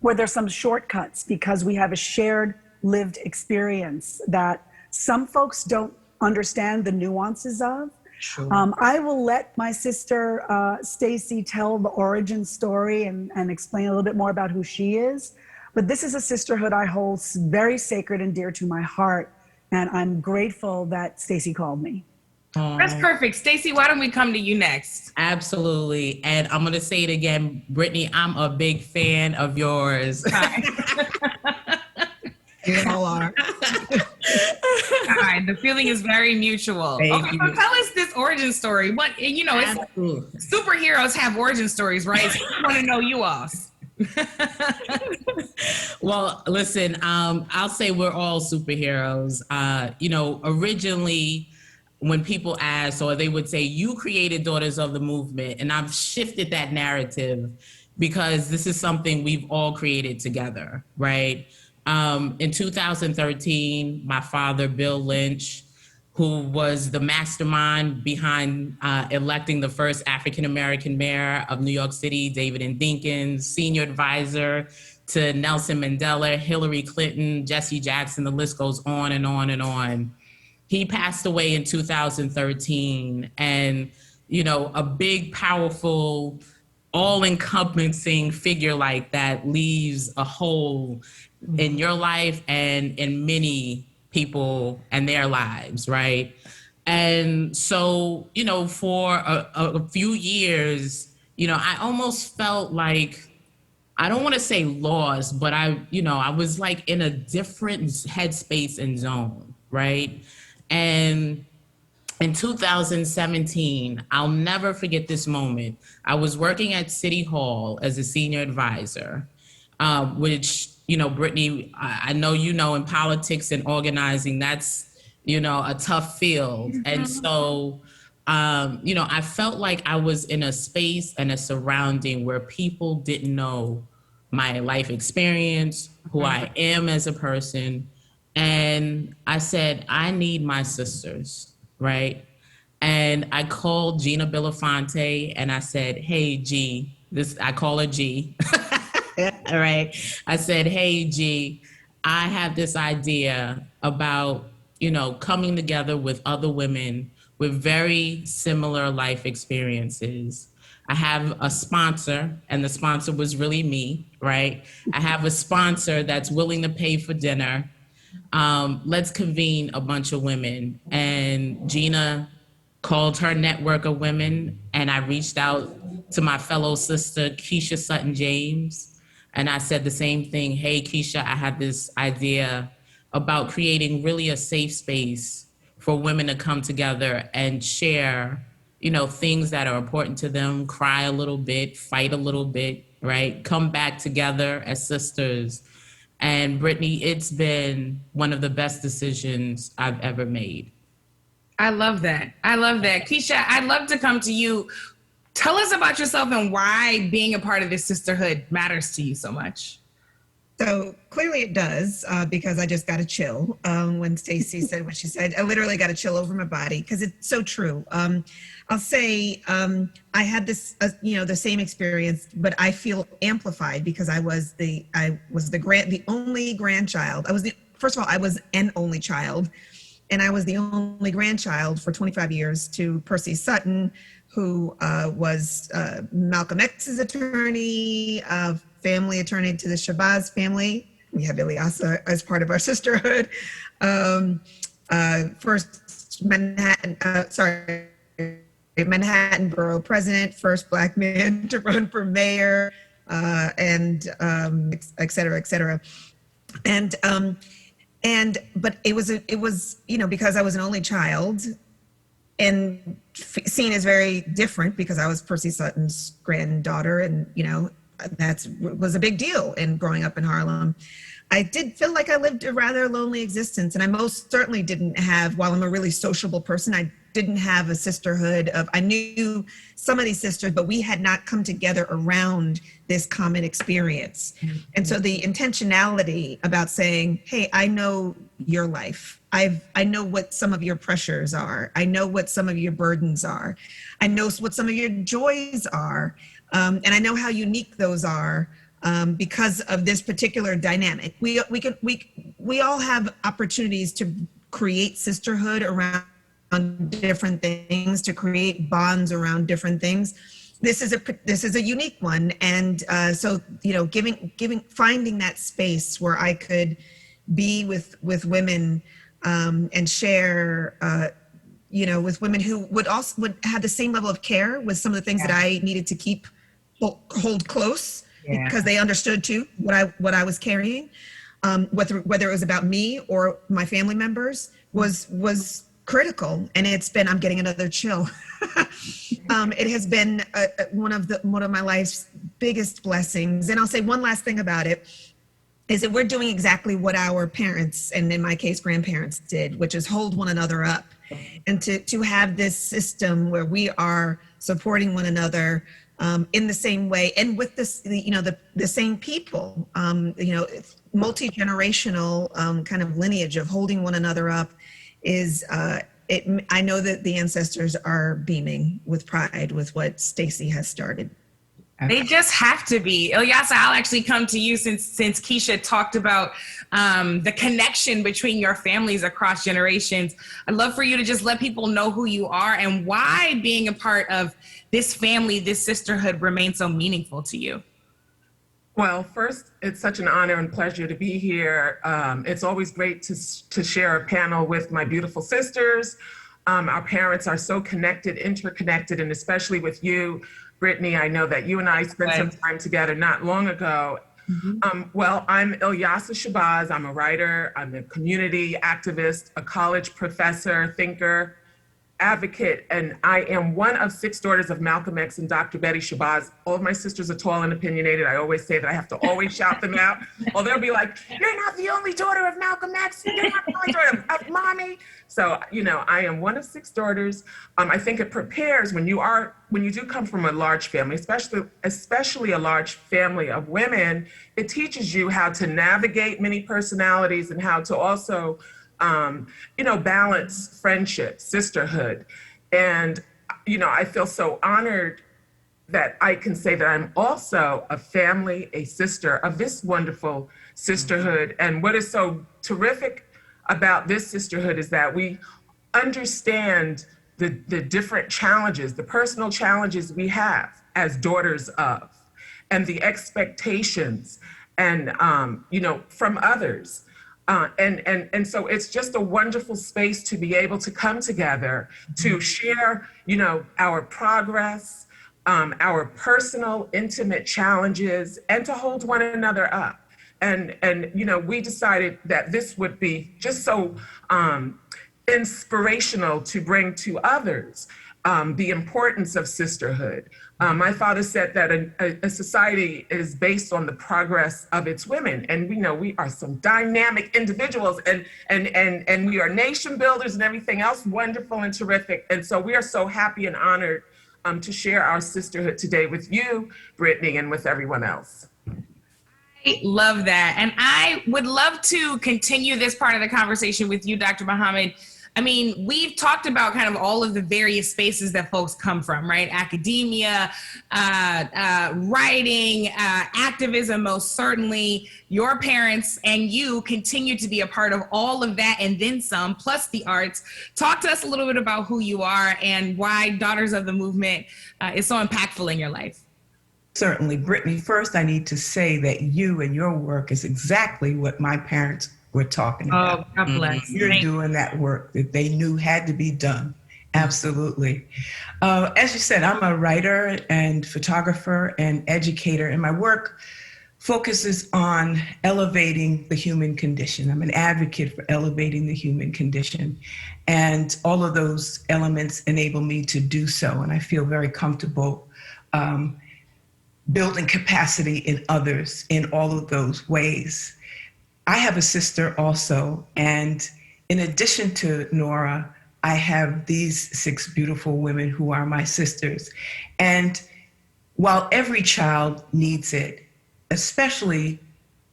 S: where there's some shortcuts, because we have a shared lived experience that some folks don't understand the nuances of. Sure. I will let my sister Stacy tell the origin story and explain a little bit more about who she is. But this is a sisterhood I hold very sacred and dear to my heart, and I'm grateful that Stacy called me.
B: That's perfect. Stacy, why don't we come to you next?
R: Absolutely. And I'm going to say it again, Brittany, I'm a big fan of yours.
B: You all are. All right, the feeling is very mutual.
R: Thank
B: okay,
R: you.
B: so tell us this origin story. What, it's, superheroes have origin stories, right? So I want to know you all.
R: Well, listen, I'll say we're all superheroes. Originally, when people ask, or they would say, you created Daughters of the Movement, and I've shifted that narrative because this is something we've all created together, right? In 2013, my father, Bill Lynch, who was the mastermind behind electing the first African-American mayor of New York City, David N. Dinkins, senior advisor to Nelson Mandela, Hillary Clinton, Jesse Jackson, the list goes on and on and on. He passed away in 2013, and, a big, powerful, all-encompassing figure like that leaves a hole in your life and in many people and their lives, right? And so, for a few years, I almost felt like, I don't want to say lost, but I was like in a different headspace and zone, right? And in 2017, I'll never forget this moment. I was working at City Hall as a senior advisor, which you know, Brittany, I know, you know, in politics and organizing, that's, you know, a tough field. And so, you know, I felt like I was in a space and a surrounding where people didn't know my life experience, who I am as a person. And I said, I need my sisters, right? And I called Gina Belafonte and I said, hey, G, I call her G. All right. I said, hey, G, I have this idea about, you know, coming together with other women with very similar life experiences. I have a sponsor, and the sponsor was really me, right? I have a sponsor that's willing to pay for dinner. Let's convene a bunch of women. And Gina called her network of women, and I reached out to my fellow sister, Keisha Sutton James. And I said the same thing. Hey, Keisha, I have this idea about creating really a safe space for women to come together and share, you know, things that are important to them, cry a little bit, fight a little bit, right? Come back together as sisters. And Brittany, it's been one of the best decisions I've ever made.
B: I love that. I love that. Keisha, I'd love to come to you. Tell us about yourself and why being a part of this sisterhood matters to you so much.
C: So clearly it does, because I just got a chill when Stacey said what she said. I literally got a chill over my body because it's so true. I'll say I had this, you know, the same experience, but I feel amplified because I was the only grandchild. First of all, I was an only child, and I was the only grandchild for 25 years to Percy Sutton, who was Malcolm X's attorney, family attorney to the Shabazz family. We have Ilyasah as part of our sisterhood. First Manhattan Borough president, first Black man to run for mayor, and et cetera, et cetera. But it was, you know, because I was an only child, and seen as very different because I was Percy Sutton's granddaughter, and, you know, was a big deal in growing up in Harlem. I did feel like I lived a rather lonely existence, and I most certainly didn't have, while I'm a really sociable person, I didn't have a sisterhood I knew some of these sisters, but we had not come together around this common experience. And so the intentionality about saying, hey, I know your life. I know what some of your pressures are. I know what some of your burdens are. I know what some of your joys are. And I know how unique those are because of this particular dynamic. We all have opportunities to create sisterhood around different things, to create bonds around different things. This is a unique one. And so, you know, finding that space where I could be with women and share, you know, with women who would have the same level of care with some of the things that I needed to hold close because they understood too what I was carrying, whether it was about me or my family members was critical. And I'm getting another chill. It has been one of my life's biggest blessings. And I'll say one last thing about it is that we're doing exactly what our parents, and in my case, grandparents did, which is hold one another up, and to have this system where we are supporting one another in the same way, and with this, you know, the same people, you know, multi-generational kind of lineage of holding one another up is, I know that the ancestors are beaming with pride with what Stacey has started.
B: They just have to be. Ilyasah, I'll actually come to you since Keisha talked about the connection between your families across generations. I'd love for you to just let people know who you are and why being a part of this family, this sisterhood remains so meaningful to you.
U: Well, first, it's such an honor and pleasure to be here. It's always great to share a panel with my beautiful sisters. Our parents are so connected, interconnected, and especially with you, Brittany. I know that you and I spent some time together not long ago. Well, I'm Ilyasah Shabazz. I'm a writer, I'm a community activist, a college professor, thinker, advocate, and I am one of 6 daughters of Malcolm X and Dr. Betty Shabazz. All of my sisters are tall and opinionated. I always say that I have to always shout them out, or they'll be like, "You're not the only daughter of Malcolm X. You're not the only daughter of mommy." So, I am one of 6 daughters. I think it prepares when you do come from a large family, especially a large family of women. It teaches you how to navigate many personalities and how to also balance friendship, sisterhood. And, I feel so honored that I can say that I'm also a family, a sister of this wonderful sisterhood. And what is so terrific about this sisterhood is that we understand the different challenges, the personal challenges we have as daughters of, and the expectations and, from others. And so it's just a wonderful space to be able to come together to share, our progress, our personal, intimate challenges, and to hold one another up. And we decided that this would be just so inspirational to bring to others the importance of sisterhood. My father said that a society is based on the progress of its women. And we know we are some dynamic individuals and we are nation builders and everything else wonderful and terrific. And so we are so happy and honored to share our sisterhood today with you, Brittany, and with everyone else.
B: I love that. And I would love to continue this part of the conversation with you, Dr. Muhammad. I mean, we've talked about kind of all of the various spaces that folks come from, right? Academia, writing, activism, most certainly. Your parents and you continue to be a part of all of that and then some, plus the arts. Talk to us a little bit about who you are and why Daughters of the Movement is so impactful in your life.
E: Certainly. Brittany, first I need to say that you and your work is exactly what my parents were talking about.
B: Oh, God bless.
E: You're doing that work that they knew had to be done. Absolutely. As you said, I'm a writer and photographer and educator, and my work focuses on elevating the human condition. I'm an advocate for elevating the human condition, and all of those elements enable me to do so, and I feel very comfortable building capacity in others in all of those ways. I have a sister also, and in addition to Nora, I have these 6 beautiful women who are my sisters. And while every child needs it, especially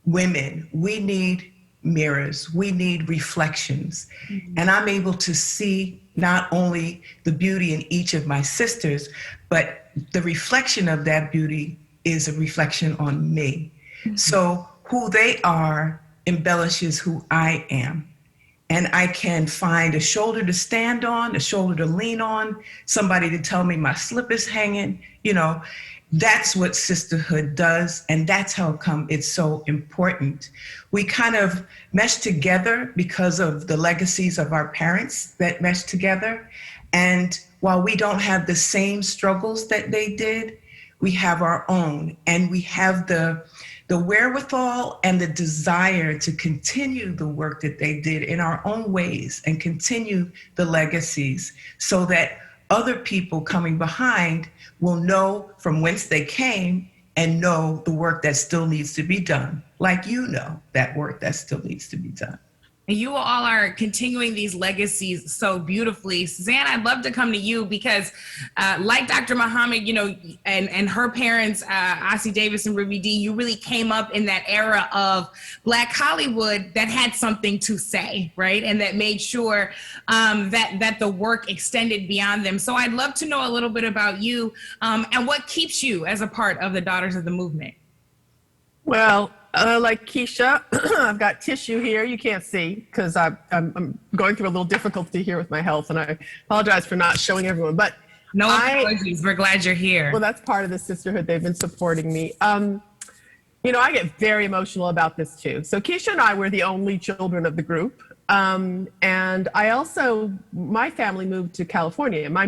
E: women, we need mirrors, we need reflections. Mm-hmm. And I'm able to see not only the beauty in each of my sisters, but the reflection of that beauty is a reflection on me. Mm-hmm. So who they are embellishes who I am. And I can find a shoulder to stand on, a shoulder to lean on, somebody to tell me my slip is hanging. That's what sisterhood does. And that's how come it's so important. We kind of mesh together because of the legacies of our parents that mesh together. And while we don't have the same struggles that they did, we have our own, and we have the wherewithal and the desire to continue the work that they did in our own ways and continue the legacies so that other people coming behind will know from whence they came and know the work that still needs to be done, like that work that still needs to be done.
B: And you all are continuing these legacies so beautifully. Suzanne, I'd love to come to you because like Dr. Muhammad, and her parents, Ossie Davis and Ruby Dee, you really came up in that era of Black Hollywood that had something to say, right? And that made sure that the work extended beyond them. So I'd love to know a little bit about you and what keeps you as a part of the Daughters of the Movement.
V: Well, like Keisha, I've got tissue here. You can't see because I'm going through a little difficulty here with my health, and I apologize for not showing everyone. But
B: no apologies. We're glad you're here.
V: Well, that's part of the sisterhood. They've been supporting me. I get very emotional about this too. So Keisha and I were the only children of the group. And I also, my family moved to California. My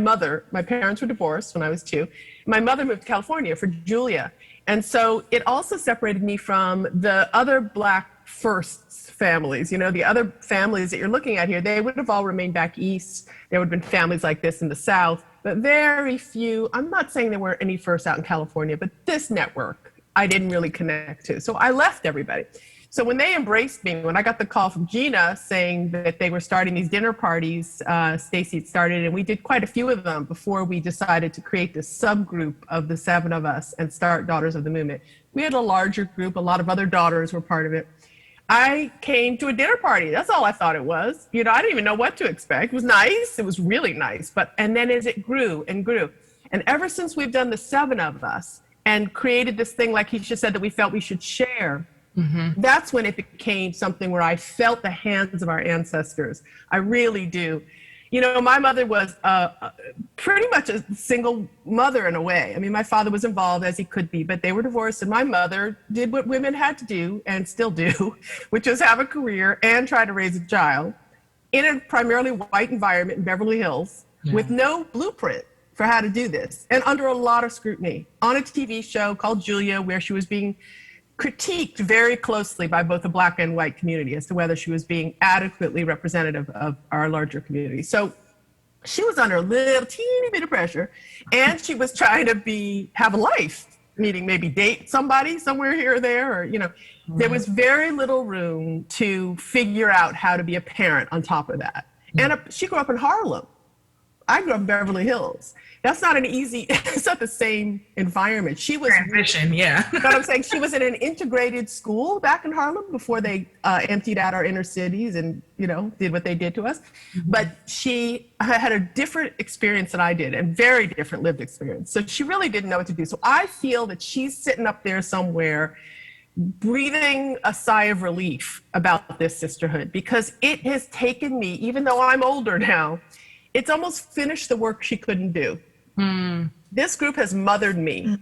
V: parents were divorced when I was 2. My mother moved to California for Julia. And so it also separated me from the other Black firsts families. You know, the other families that you're looking at here, they would have all remained back east. There would have been families like this in the South, but very few. I'm not saying there weren't any firsts out in California, but this network I didn't really connect to. So I left everybody. So when they embraced me, when I got the call from Gina saying that they were starting these dinner parties, Stacey had started, and we did quite a few of them before we decided to create this subgroup of the 7 of us and start Daughters of the Movement. We had a larger group, a lot of other daughters were part of it. I came to a dinner party. That's all I thought it was. You know, I didn't even know what to expect. It was nice. It was really nice. And then as it grew and grew, and ever since we've done the 7 of us and created this thing, like Keisha said, that we felt we should share, that's when it became something where I felt the hands of our ancestors. I really do. You know, my mother was pretty much a single mother in a way. I mean, my father was involved as he could be, but they were divorced, and my mother did what women had to do and still do, which is have a career and try to raise a child in a primarily white environment in Beverly Hills with no blueprint for how to do this, and under a lot of scrutiny on a TV show called Julia, where she was being critiqued very closely by both the Black and white community as to whether she was being adequately representative of our larger community. So she was under a little teeny bit of pressure, and she was trying to have a life, meaning maybe date somebody somewhere here or there, or, you know, there was very little room to figure out how to be a parent on top of that. And she grew up in Harlem. I grew up in Beverly Hills. That's not an easy, it's not the same environment. She was
B: transition, yeah.
V: You know what I'm saying? She was in an integrated school back in Harlem before they emptied out our inner cities and, you know, did what they did to us. But she had a different experience than I did, and very different lived experience. So she really didn't know what to do. So I feel that she's sitting up there somewhere breathing a sigh of relief about this sisterhood, because it has taken me, even though I'm older now, it's almost finished the work she couldn't do. This group has mothered me.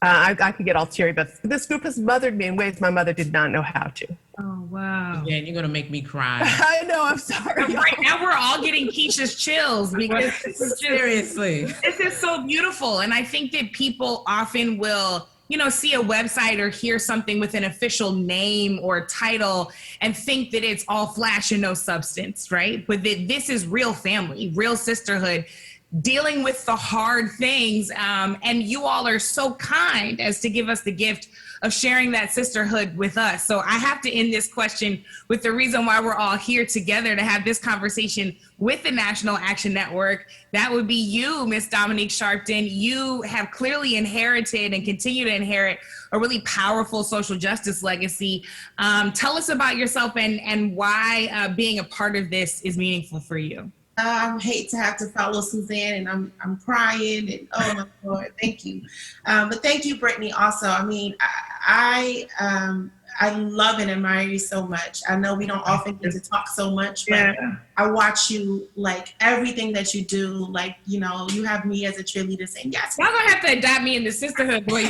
V: I could get all teary, but this group has mothered me in ways my mother did not know how to.
B: Oh, wow.
R: Yeah, you're going to make me cry.
V: I know, I'm sorry.
B: Right now we're all getting Keisha's chills because this is
R: seriously.
B: This is so beautiful. And I think that people often will, you know, see a website or hear something with an official name or title and think that it's all flash and no substance, right? But that this is real family, real sisterhood, dealing with the hard things. And you all are so kind as to give us the gift of sharing that sisterhood with us. So I have to end this question with the reason why we're all here together to have this conversation with the National Action Network. That would be you, Ms. Dominique Sharpton. You have clearly inherited and continue to inherit a really powerful social justice legacy. Tell us about yourself and why being a part of this is meaningful for you.
F: I hate to have to follow Suzanne, and I'm crying, and oh my Lord, thank you. But thank you, Brittany, also. I mean, I love and admire you so much. I know we don't often get to talk so much, but I watch you, like, everything that you do. Like, you know, you have me as a cheerleader saying, yes.
B: Y'all gonna have to adopt me in the sisterhood, boy.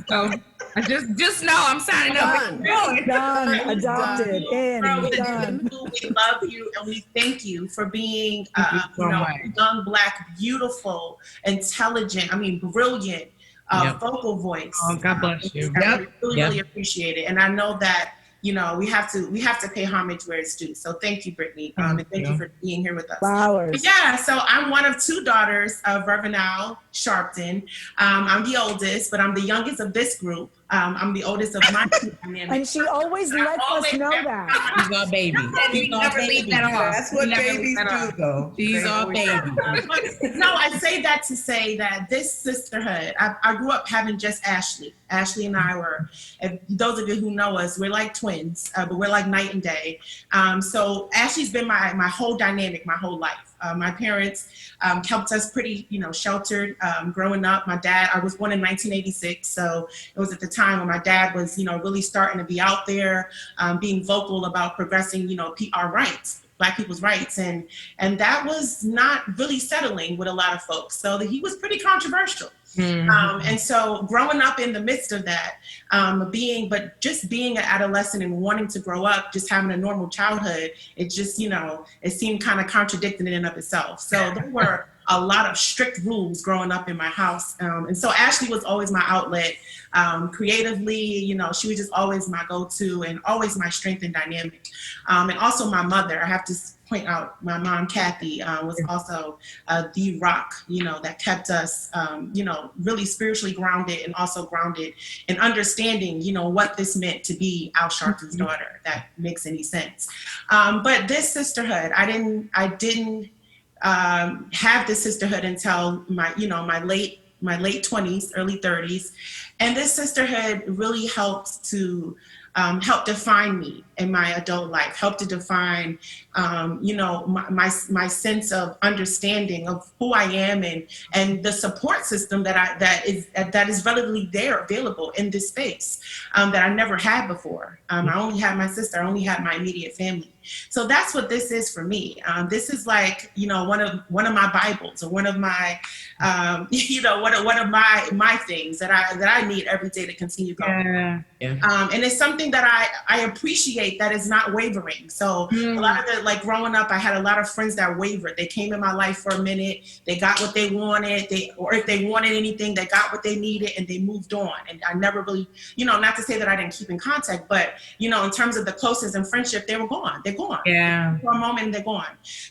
B: So I just know I'm signing up.
S: Done. Adopted. Done.
F: We love you, and we thank you for being young, Black, beautiful, intelligent, I mean, brilliant, vocal voice.
B: Oh, God bless you.
F: I really appreciate it. And I know that, you know, we have to pay homage where it's due. So thank you, Brittany. And thank you for being here with us.
S: Flowers.
F: But yeah, so I'm one of 2 daughters of Reverend Al Sharpton. I'm the oldest, but I'm the youngest of this group. I'm the oldest of my 2 dynamics.
S: And she always lets us know that.
R: She's our baby. She's our baby.
F: That's what
R: babies do, though. She's our baby.
F: No, I say that to say that this sisterhood, I grew up having just Ashley. Ashley and I were, and those of you who know us, we're like twins, but we're like night and day. So Ashley's been my whole dynamic, my whole life. My parents kept us pretty, you know, sheltered growing up. My dad, I was born in 1986, so it was at the time when my dad was, you know, really starting to be out there, being vocal about progressing, you know, our rights, Black people's rights, and that was not really settling with a lot of folks. So he was pretty controversial. And so growing up in the midst of that, just being an adolescent and wanting to grow up, just having a normal childhood, it just, you know, it seemed kind of contradicting in and of itself. So there were a lot of strict rules growing up in my house. And so Ashley was always my outlet. Creatively, you know, she was just always my go-to and always my strength and dynamic. And also my mother, I have to point out, my mom, Kathy, was also the rock, you know, that kept us, you know, really spiritually grounded and also grounded in understanding, you know, what this meant to be Al Sharpton's daughter, if that makes any sense. But this sisterhood, I didn't have this sisterhood until my, you know, my late 20s, early 30s. And this sisterhood really helped to help define me in my adult life, helped to define, you know, my sense of understanding of who I am and the support system that is relatively available in this space that I never had before. I only had my sister, I only had my immediate family. So that's what this is for me. This is like, you know, one of my Bibles, or one of my, you know, one of my things that I need every day to continue going. Yeah. And it's something that I appreciate that is not wavering. So a lot of the, like growing up, I had a lot of friends that wavered. They came in my life for a minute, they got what they wanted, or if they wanted anything, they got what they needed and they moved on. And I never really, you know, not to say that I didn't keep in contact, but, you know, in terms of the closest and friendship, they were gone. They're gone. Yeah. For a moment, they're gone.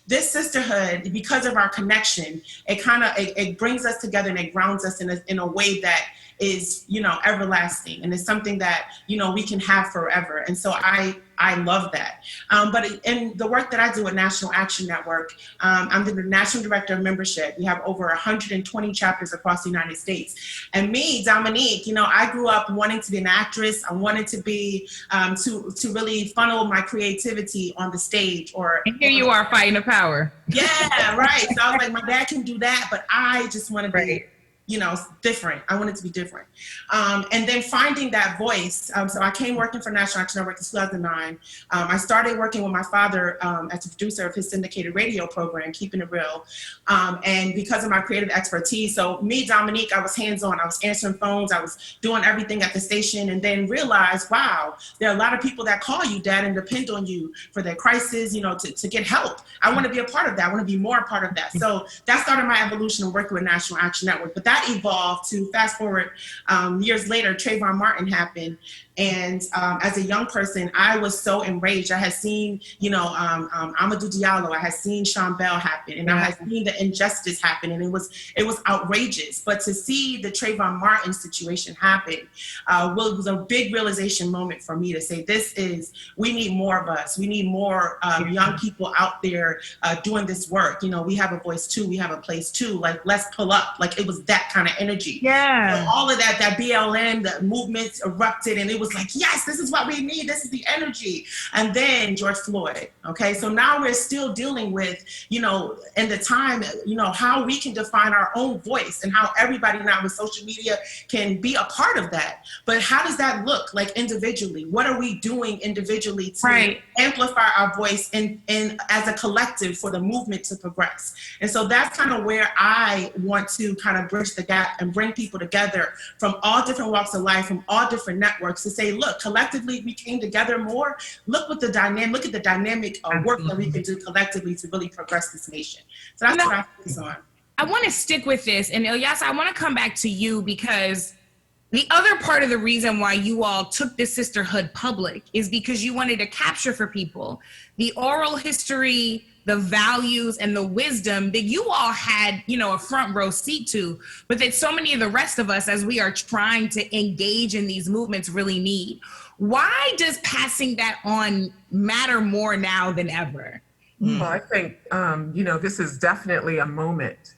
F: This sisterhood, because of our connection, it brings us together and it grounds us in a way that is, you know, everlasting. And it's something that, you know, we can have forever. And so I love that. But in the work that I do at National Action Network, I'm the National Director of Membership. We have over 120 chapters across the United States. And me, Dominique, you know, I grew up wanting to be an actress. I wanted to be, to really funnel my creativity on the stage. And
B: here you are fighting the power.
F: Yeah, right. So I was like, my dad can do that, but I just want to be, you know, different. I wanted to be different. And then finding that voice. So I came working for National Action Network in 2009. I started working with my father as a producer of his syndicated radio program, Keeping It Real. And because of my creative expertise, so me, Dominique, I was hands-on. I was answering phones. I was doing everything at the station, and then realized, wow, there are a lot of people that call you, Dad, and depend on you for their crisis, you know, to get help. I want to be a part of that. I want to be more a part of that. So that started my evolution of working with National Action Network. But that evolved to fast forward years later, Trayvon Martin happened. And as a young person, I was so enraged. I had seen, you know, Amadou Diallo, I had seen Sean Bell happen, and I had seen the injustice happen, and it was outrageous. But to see the Trayvon Martin situation happen was a big realization moment for me to say, we need more of us. We need more young people out there doing this work. You know, we have a voice too, we have a place too, like let's pull up. Like it was that kind of energy. Yeah. So all of that BLM, the movements erupted, and it was like, yes, this is what we need. This is the energy. And then George Floyd. Okay. So now we're still dealing with, you know, in the time, you know, how we can define our own voice and how everybody now with social media can be a part of that. But how does that look like individually? What are we doing individually to amplify our voice and as a collective for the movement to progress? And so that's kind of where I want to kind of bridge the gap and bring people together from all different walks of life, from all different networks, to say, look, collectively we came together more. Look at the dynamic work that we can do collectively to really progress this nation. So that's what I focus on.
B: I want to stick with this, and Ilyasah, I want to come back to you, because the other part of the reason why you all took this sisterhood public is because you wanted to capture for people the oral history, the values, and the wisdom that you all had, you know, a front row seat to, but that so many of the rest of us, as we are trying to engage in these movements, really need. Why does passing that on matter more now than ever?
U: Well, I think, you know, this is definitely a moment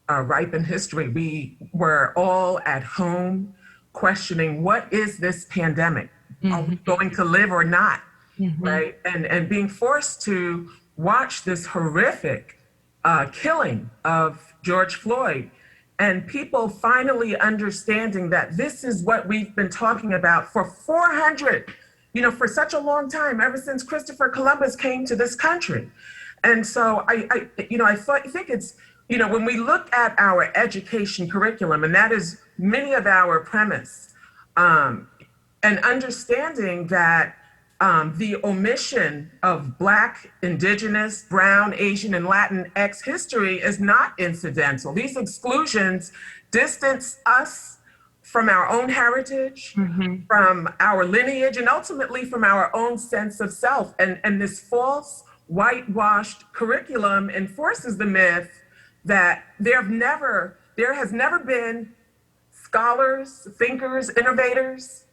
U: ripe in history. We were all at home questioning, what is this pandemic? Are we going to live or not? Right? And being forced to watch this horrific killing of George Floyd, and people finally understanding that this is what we've been talking about for 400, you know, for such a long time, ever since Christopher Columbus came to this country. And so I think it's, you know, when we look at our education curriculum, and that is many of our premise, and understanding that the omission of Black, Indigenous, Brown, Asian, and Latinx history is not incidental. These exclusions distance us from our own heritage, from our lineage, and ultimately from our own sense of self. And this false, whitewashed curriculum enforces the myth that there has never been scholars, thinkers, innovators,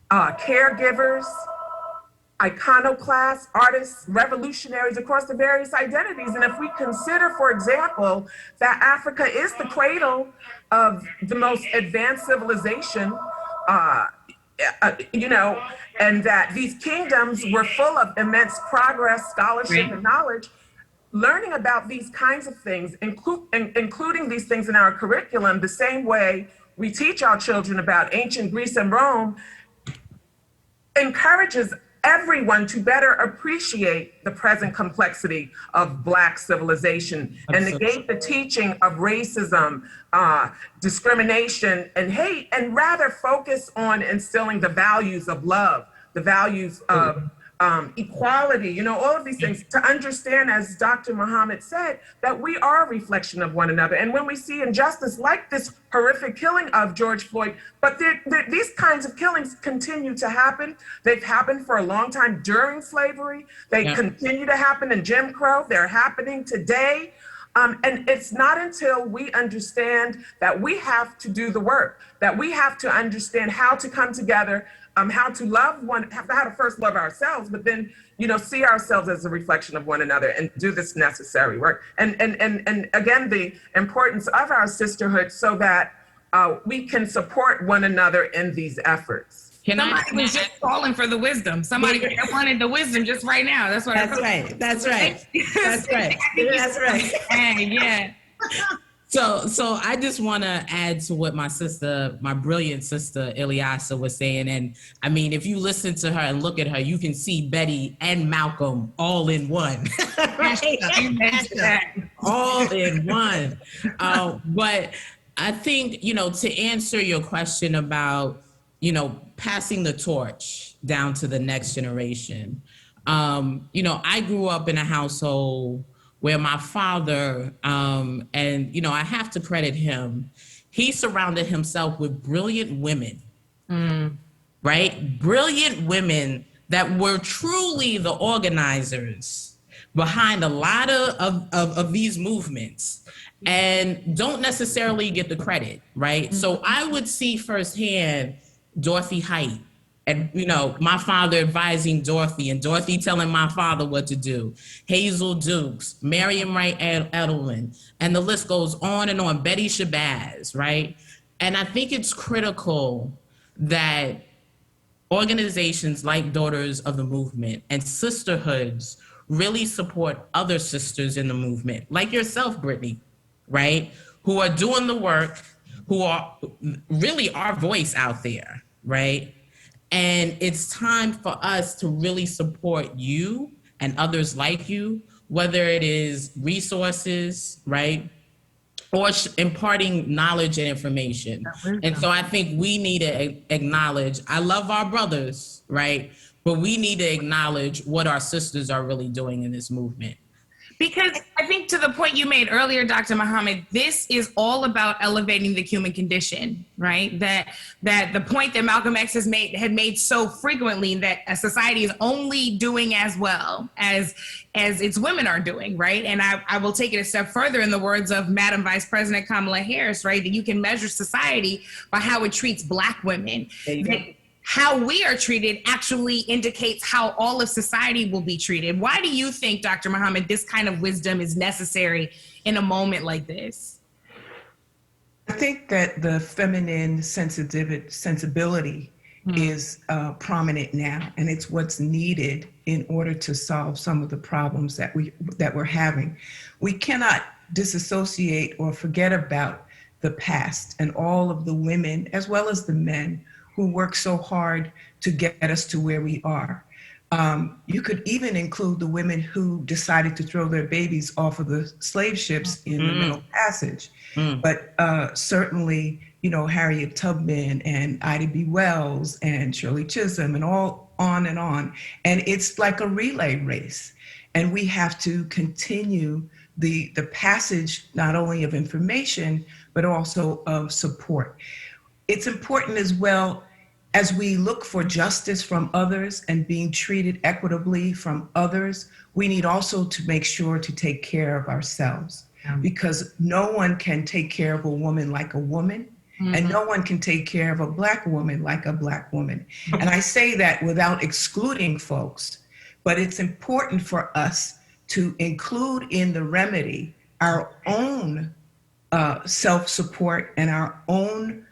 U: caregivers, iconoclasts, artists, revolutionaries across the various identities. And if we consider, for example, that Africa is the cradle of the most advanced civilization, and that these kingdoms were full of immense progress, scholarship, and knowledge, learning about these kinds of things, including these things in our curriculum, the same way we teach our children about ancient Greece and Rome, encourages everyone to better appreciate the present complexity of Black civilization and negate the teaching of racism, discrimination, and hate, and rather focus on instilling the values of love, the values of equality, all of these things, to understand, as Dr. Muhammad said, that we are a reflection of one another. And when we see injustice like this horrific killing of George Floyd, but these kinds of killings continue to happen. They've happened for a long time during slavery. They continue to happen in Jim Crow. They're happening today. And it's not until we understand that we have to do the work, that we have to understand how to come together, how to love how to first love ourselves, but then, see ourselves as a reflection of one another and do this necessary work. And again, the importance of our sisterhood so that we can support one another in these efforts.
B: Somebody was just calling for the wisdom. Somebody wanted the wisdom just right now. That's what.
G: That's right. That's right. That's right. That's right.
B: Yeah.
R: So I just want to add to what my brilliant sister Ilyasah was saying. And I mean, if you listen to her and look at her, you can see Betty and Malcolm all in one. All in one. But I think, to answer your question about, passing the torch down to the next generation, I grew up in a household where my father, and, I have to credit him, he surrounded himself with brilliant women, right? Brilliant women that were truly the organizers behind a lot of these movements and don't necessarily get the credit, right? So I would see firsthand Dorothy Height, and, my father advising Dorothy and Dorothy telling my father what to do. Hazel Dukes, Mariam Wright Edelman, and the list goes on and on. Betty Shabazz, right? And I think it's critical that organizations like Daughters of the Movement and sisterhoods really support other sisters in the movement, like yourself, Brittany, right? Who are doing the work, who are really our voice out there, right? And it's time for us to really support you and others like you, whether it is resources, right? Or imparting knowledge and information. And so I think we need to acknowledge, I love our brothers, right? But we need to acknowledge what our sisters are really doing in this movement.
B: Because I think to the point you made earlier, Dr. Muhammad, this is all about elevating the human condition, right? That the point that Malcolm X had made so frequently, that a society is only doing as well as its women are doing, right? And I will take it a step further in the words of Madam Vice President Kamala Harris, right? That you can measure society by how it treats Black women. How we are treated actually indicates how all of society will be treated. Why do you think, Dr. Muhammad, this kind of wisdom is necessary in a moment like this?
E: I think that the feminine sensibility is prominent now, and it's what's needed in order to solve some of the problems that we're having. We cannot disassociate or forget about the past and all of the women, as well as the men, who work so hard to get us to where we are. You could even include the women who decided to throw their babies off of the slave ships in the Middle Passage. But certainly, Harriet Tubman and Ida B. Wells and Shirley Chisholm and all on and on. And it's like a relay race. And we have to continue the passage, not only of information, but also of support. It's important as well, as we look for justice from others and being treated equitably from others, we need also to make sure to take care of ourselves, because no one can take care of a woman like a woman, and no one can take care of a Black woman like a Black woman. And I say that without excluding folks, but it's important for us to include in the remedy our own self-support and our own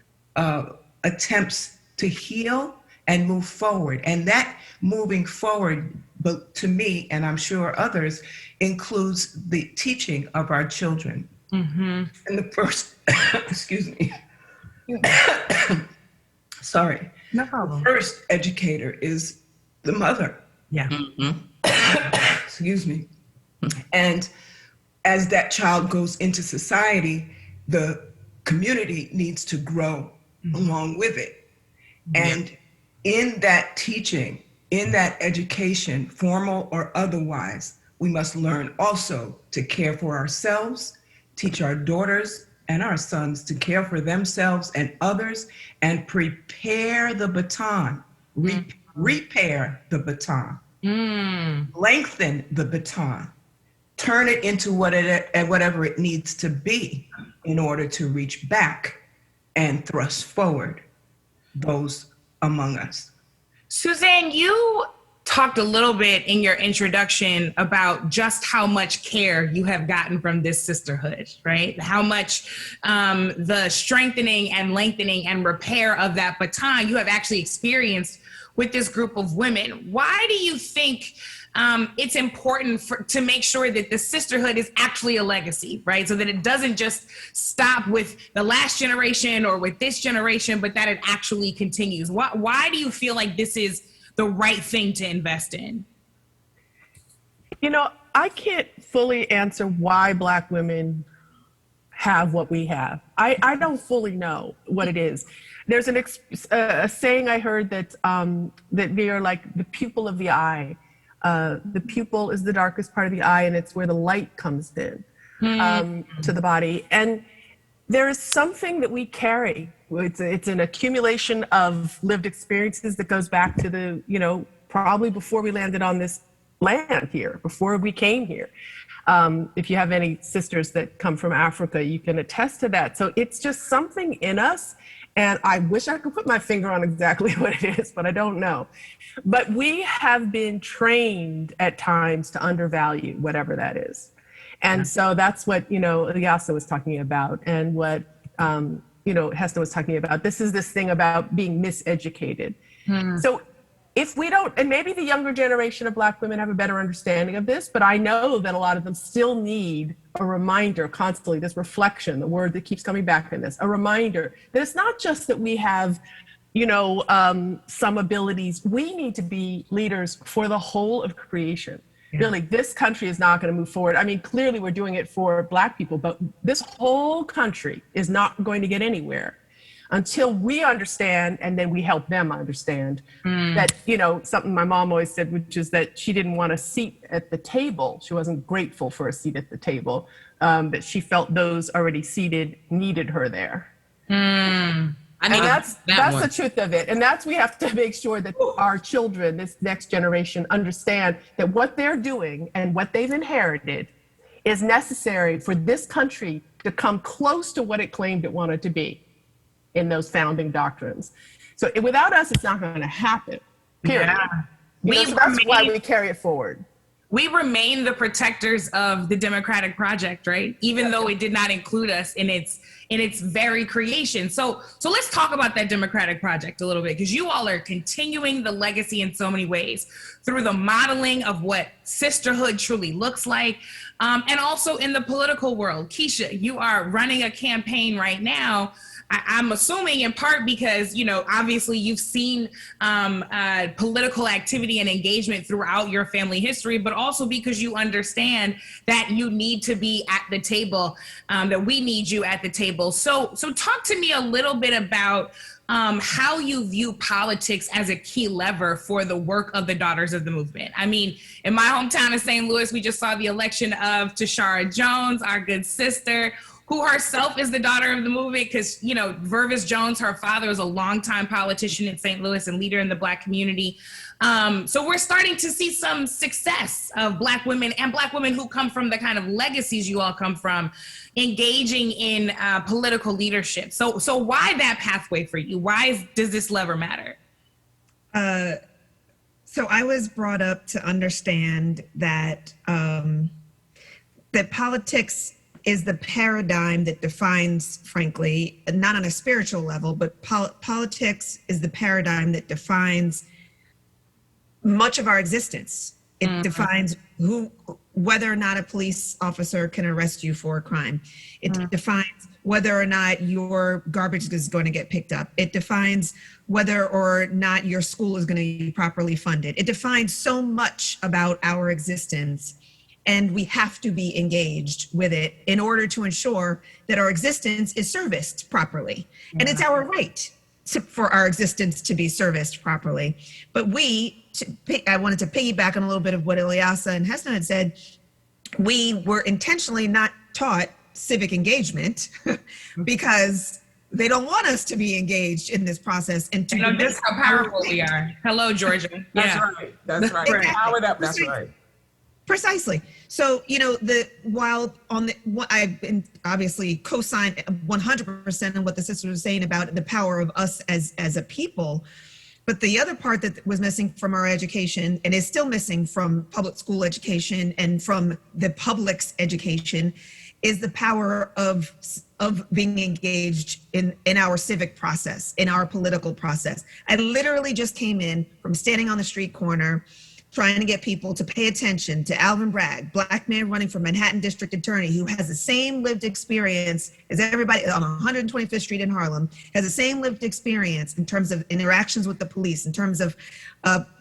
E: attempts to heal and move forward. And that moving forward, but to me, and I'm sure others, includes the teaching of our children. And the first, excuse me, sorry.
B: No problem.
E: The first educator is the mother.
B: Yeah.
E: Excuse me. And as that child goes into society, the community needs to grow along with it. And in that teaching, in that education, formal or otherwise, we must learn also to care for ourselves, teach our daughters and our sons to care for themselves and others, and prepare the baton, repair the baton, lengthen the baton, turn it into whatever it needs to be in order to reach back and thrust forward those among us.
B: Suzanne, you talked a little bit in your introduction about just how much care you have gotten from this sisterhood, right? How much the strengthening and lengthening and repair of that baton you have actually experienced with this group of women. Why do you think it's important to make sure that the sisterhood is actually a legacy, right? So that it doesn't just stop with the last generation or with this generation, but that it actually continues. Why do you feel like this is the right thing to invest in?
V: You know, I can't fully answer why Black women have what we have. I don't fully know what it is. There's a saying I heard that that they are like the pupil of the eye. The pupil is the darkest part of the eye, and it's where the light comes in to the body. And there is something that we carry. It's an accumulation of lived experiences that goes back to the, probably before we landed on this land here, before we came here. If you have any sisters that come from Africa, you can attest to that. So it's just something in us. And I wish I could put my finger on exactly what it is, but I don't know. But we have been trained at times to undervalue whatever that is. And so that's what, Ilyasah was talking about, and what, Hester was talking about. This is this thing about being miseducated. So if we don't, and maybe the younger generation of Black women have a better understanding of this, but I know that a lot of them still need a reminder constantly, this reflection, the word that keeps coming back in this, a reminder that it's not just that we have, some abilities. We need to be leaders for the whole of creation. Yeah. Really, this country is not going to move forward. I mean, clearly we're doing it for Black people, but this whole country is not going to get anywhere until we understand, and then we help them understand that, something my mom always said, which is that she didn't want a seat at the table. She wasn't grateful for a seat at the table, that she felt those already seated needed her there. That's the truth of it. And we have to make sure that our children, this next generation, understand that what they're doing and what they've inherited is necessary for this country to come close to what it claimed it wanted to be in those founding doctrines. So without us, it's not going to happen, period. Yeah. So that's why we carry it forward.
B: We remain the protectors of the Democratic Project, right? Even though it did not include us in its very creation. So let's talk about that Democratic Project a little bit, because you all are continuing the legacy in so many ways through the modeling of what sisterhood truly looks like, and also in the political world. Keisha, you are running a campaign right now I'm assuming in part because, obviously you've seen political activity and engagement throughout your family history, but also because you understand that you need to be at the table, that we need you at the table. So talk to me a little bit about how you view politics as a key lever for the work of the Daughters of the Movement. I mean, in my hometown of St. Louis, we just saw the election of Tashara Jones, our good sister, who herself is the daughter of the movement because, Vervis Jones, her father, was a longtime politician in St. Louis and leader in the Black community. So we're starting to see some success of Black women and Black women who come from the kind of legacies you all come from, engaging in political leadership. So why that pathway for you? Why does this lever matter?
C: So I was brought up to understand that that politics is the paradigm that defines, frankly, not on a spiritual level, but politics is the paradigm that defines much of our existence. It defines whether or not a police officer can arrest you for a crime. It defines whether or not your garbage is going to get picked up. It defines whether or not your school is going to be properly funded. It defines so much about our existence, and we have to be engaged with it in order to ensure that our existence is serviced properly. And it's our right for our existence to be serviced properly. But I wanted to piggyback on a little bit of what Ilyasah and Hesna had said. We were intentionally not taught civic engagement because they don't want us to be engaged in this process. And to
B: just how powerful we are. Hello, Georgia.
T: That's right. That's right.
C: Exactly.
T: Power up. That's right.
C: Precisely. So, I've been obviously co-signed 100% on what the sisters were saying about the power of us as a people. But the other part that was missing from our education and is still missing from public school education and from the public's education is the power of being engaged in our civic process, in our political process. I literally just came in from standing on the street corner trying to get people to pay attention to Alvin Bragg, Black man running for Manhattan District Attorney, who has the same lived experience as everybody on 125th Street in Harlem, has the same lived experience in terms of interactions with the police, in terms of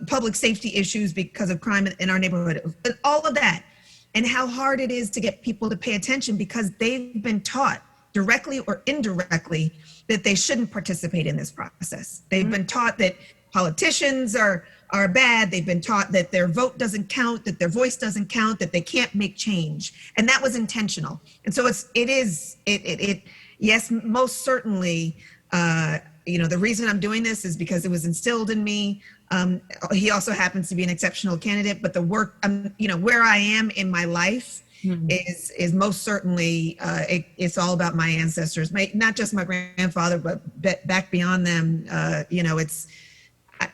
C: public safety issues because of crime in our neighborhood, and all of that. And how hard it is to get people to pay attention because they've been taught directly or indirectly that they shouldn't participate in this process. They've been taught that politicians are bad. They've been taught that their vote doesn't count, that their voice doesn't count, that they can't make change. And that was intentional. And so yes, most certainly, the reason I'm doing this is because it was instilled in me. He also happens to be an exceptional candidate, but the work, where I am in my life is most certainly, it's all about my ancestors, not just my grandfather, but back beyond them.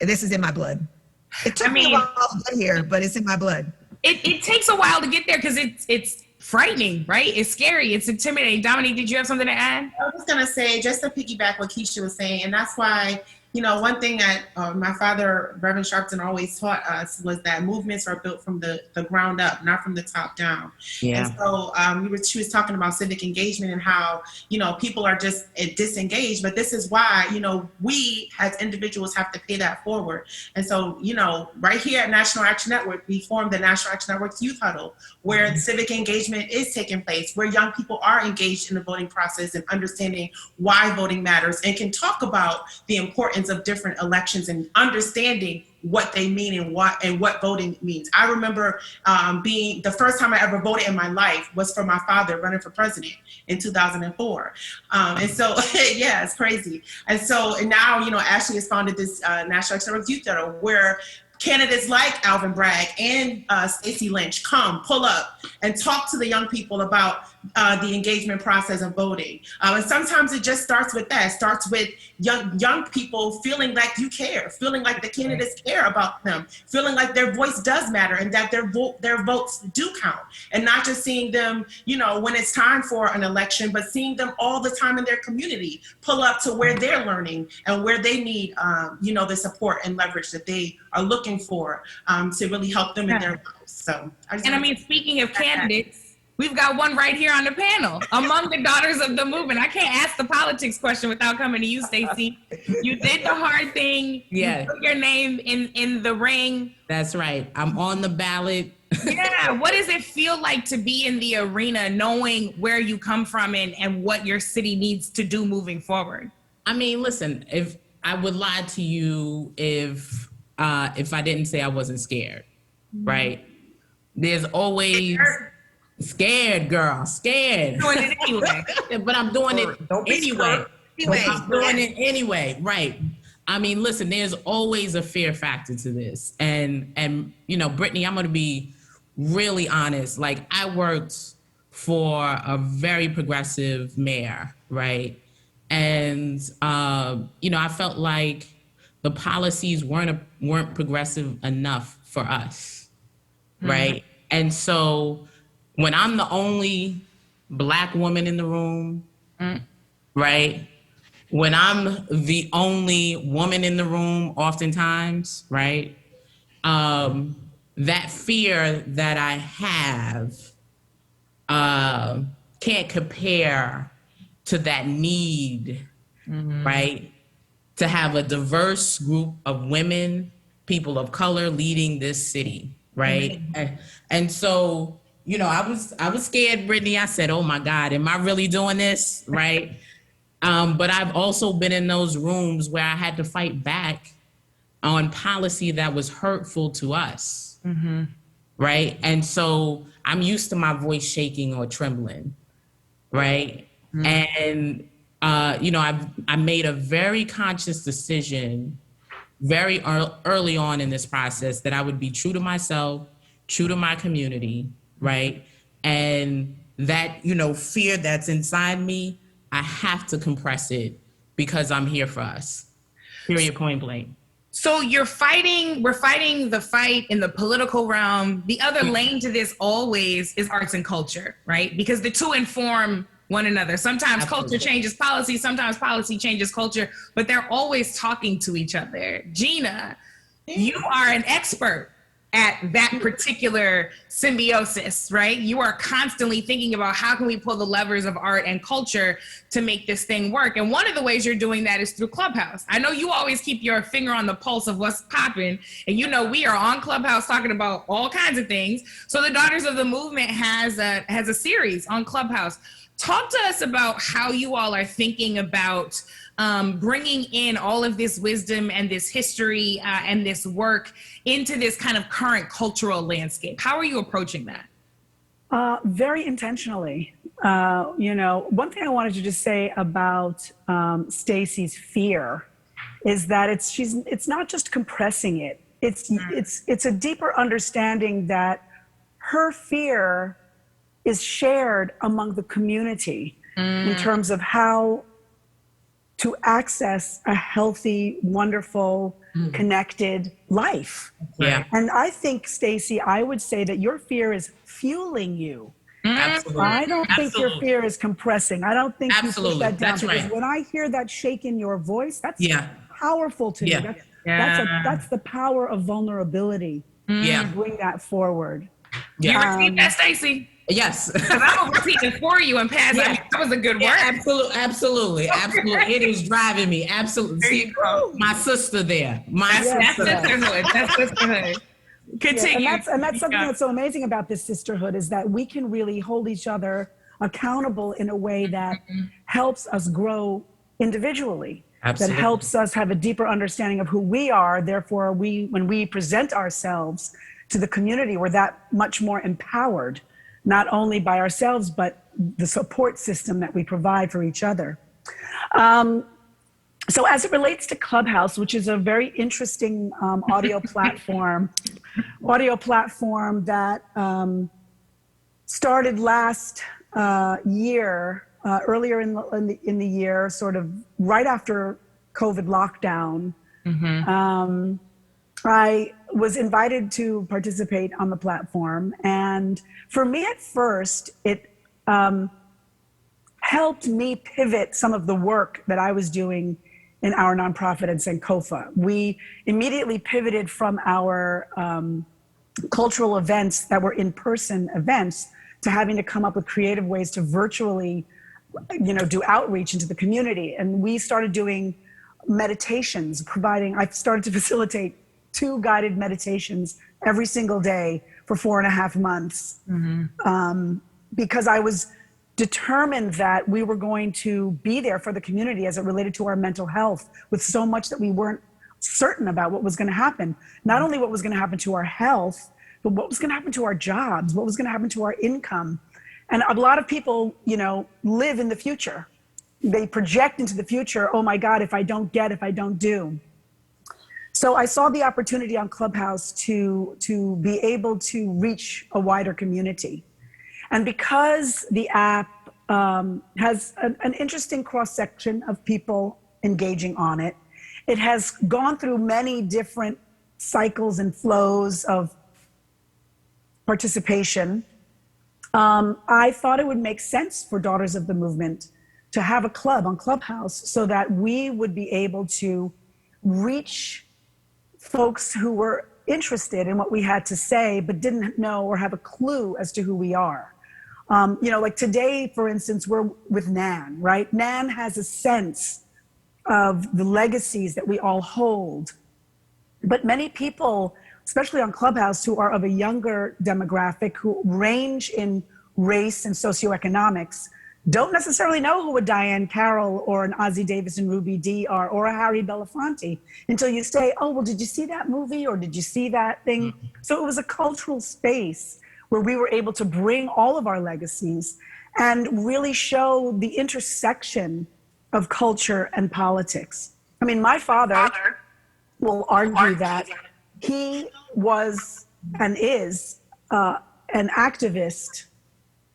C: This is in my blood. It took me a while to get here, but it's in my blood.
B: It takes a while to get there because it's frightening, right? It's scary. It's intimidating. Dominique, did you have something to add?
F: I was going to say, just to piggyback what Keisha was saying, and that's why, one thing that my father, Reverend Sharpton, always taught us was that movements are built from the ground up, not from the top down.
B: Yeah.
F: And so she was talking about civic engagement and how, people are just disengaged, but this is why, we as individuals have to pay that forward. And so, right here at National Action Network, we formed the National Action Network's Youth Huddle, where civic engagement is taking place, where young people are engaged in the voting process and understanding why voting matters and can talk about the importance of different elections and understanding what they mean and what voting means. I remember being the first time I ever voted in my life was for my father running for president in 2004. And so, yeah, it's crazy. And so now, Ashley has founded this National Action Network Youth Huddle where candidates like Alvin Bragg and Stacey Lynch come, pull up, and talk to the young people about the engagement process of voting. And sometimes it just starts with that. It starts with young people feeling like you care, feeling like the candidates care about them, feeling like their voice does matter and that their votes do count. And not just seeing them, when it's time for an election, but seeing them all the time in their community, pull up to where they're learning and where they need, the support and leverage that they are looking for to really help them in their lives. So,
B: speaking of candidates, We've got one right here on the panel among the daughters of the movement. I can't ask the politics question without coming to you, Stacey. You did the hard thing.
R: Yeah.
B: You put your name in the ring.
R: That's right. I'm on the ballot.
B: Yeah. What does it feel like to be in the arena, knowing where you come from and what your city needs to do moving forward?
R: I mean, listen, if I would lie to you if I didn't say I wasn't scared, right? There's always scared, girl, scared.
B: Doing it anyway.
R: But I'm doing it anyway. I'm doing it anyway, right? I mean, listen, there's always a fear factor to this. And you know, Brittany, I'm gonna be really honest. Like, I worked for a very progressive mayor, right? And you know, I felt like the policies weren't progressive enough for us, right? And so when I'm the only Black woman in the room, right? When I'm the only woman in the room, oftentimes, right? That fear that I have can't compare to that need, right? To have a diverse group of women, people of color leading this city, right? And so, you know, I was scared, Brittany. I said, oh my God, am I really doing this, right? But I've also been in those rooms where I had to fight back on policy that was hurtful to us, right? And so I'm used to my voice shaking or trembling, right? And, you know, I made a very conscious decision very early on in this process that I would be true to myself, true to my community, right? And that, you know, fear that's inside me, I have to compress it because I'm here for us. Period, point blank.
B: So we're fighting the fight in the political realm. The other lane to this always is arts and culture, right? Because the two inform one another. Sometimes culture changes policy, sometimes policy changes culture, but they're always talking to each other. Gina, you are an expert at that particular symbiosis, right? You are constantly thinking about how can we pull the levers of art and culture to make this thing work. And one of the ways you're doing that is through Clubhouse. I know you always keep your finger on the pulse of what's popping. And you know, we are on Clubhouse talking about all kinds of things. So the Daughters of the Movement has a series on Clubhouse. Talk to us about how you all are thinking about bringing in all of this wisdom and this history and this work into this kind of current cultural landscape. How are you approaching that?
S: Very intentionally. You know, one thing I wanted to just say about Stacey's fear is that it's not just compressing it. It's a deeper understanding that her fear is shared among the community in terms of how to access a healthy, wonderful, connected life.
R: Yeah.
S: And I think, Stacey, I would say that your fear is fueling you.
R: Absolutely.
S: I don't think your fear is compressing. I don't think you push that down.
R: That's
S: because
R: right.
S: when I hear that shake in your voice, that's powerful to me. That's the power of vulnerability. To bring that forward.
B: You repeat that, Stacey?
R: Yes.
B: I'm repeating for you and pass. Yeah. That was a good word.
R: Absolutely. It is driving me. Absolutely. See, my sister there.
B: That's sisterhood. That's sisterhood. Continue.
S: Yeah, and that's something that's so amazing about this sisterhood is that we can really hold each other accountable in a way that helps us grow individually. Absolutely. That helps us have a deeper understanding of who we are. Therefore, when we present ourselves to the community, we're that much more empowered, not only by ourselves, but the support system that we provide for each other. So as it relates to Clubhouse, which is a very interesting audio platform that started last year, earlier in the year, sort of right after COVID lockdown. I was invited to participate on the platform. And for me at first, it helped me pivot some of the work that I was doing in our nonprofit at Sankofa. We immediately pivoted from our cultural events that were in-person events to having to come up with creative ways to virtually, do outreach into the community. And we started doing meditations, I started to facilitate 2 guided meditations every single day for 4.5 months. Because I was determined that we were going to be there for the community as it related to our mental health, with so much that we weren't certain about what was going to happen. Not only what was going to happen to our health, but what was going to happen to our jobs, what was going to happen to our income. And a lot of people, live in the future. They project into the future, oh my God, if I don't do. So I saw the opportunity on Clubhouse to be able to reach a wider community. And because the app has an interesting cross-section of people engaging on it, it has gone through many different cycles and flows of participation. I thought it would make sense for Daughters of the Movement to have a club on Clubhouse so that we would be able to reach folks who were interested in what we had to say, but didn't know or have a clue as to who we are. Like today, for instance, we're with Nan, right? Nan has a sense of the legacies that we all hold. But many people, especially on Clubhouse, who are of a younger demographic, who range in race and socioeconomics, don't necessarily know who a Diane Carroll or an Ossie Davis and Ruby Dee are, or a Harry Belafonte, until you say, oh, well, did you see that movie? Or did you see that thing? So it was a cultural space where we were able to bring all of our legacies and really show the intersection of culture and politics. I mean, my father will argue that he was and is an activist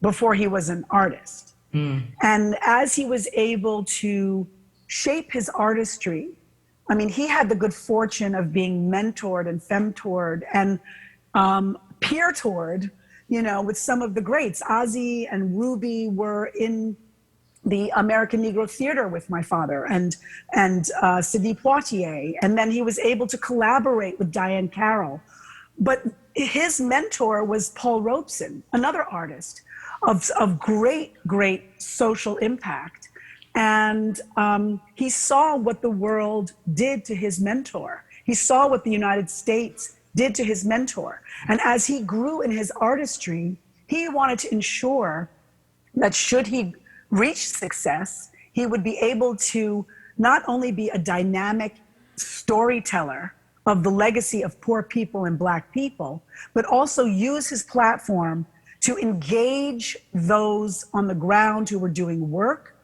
S: before he was an artist. And as he was able to shape his artistry, I mean, he had the good fortune of being mentored and femtored and peer-toured, with some of the greats. Ossie and Ruby were in the American Negro Theater with my father and Sidney Poitier. And then he was able to collaborate with Diane Carroll. But his mentor was Paul Robeson, another artist of great, great social impact. And he saw what the world did to his mentor. He saw what the United States did to his mentor. And as he grew in his artistry, he wanted to ensure that should he reach success, he would be able to not only be a dynamic storyteller of the legacy of poor people and Black people, but also use his platform to engage those on the ground who were doing work,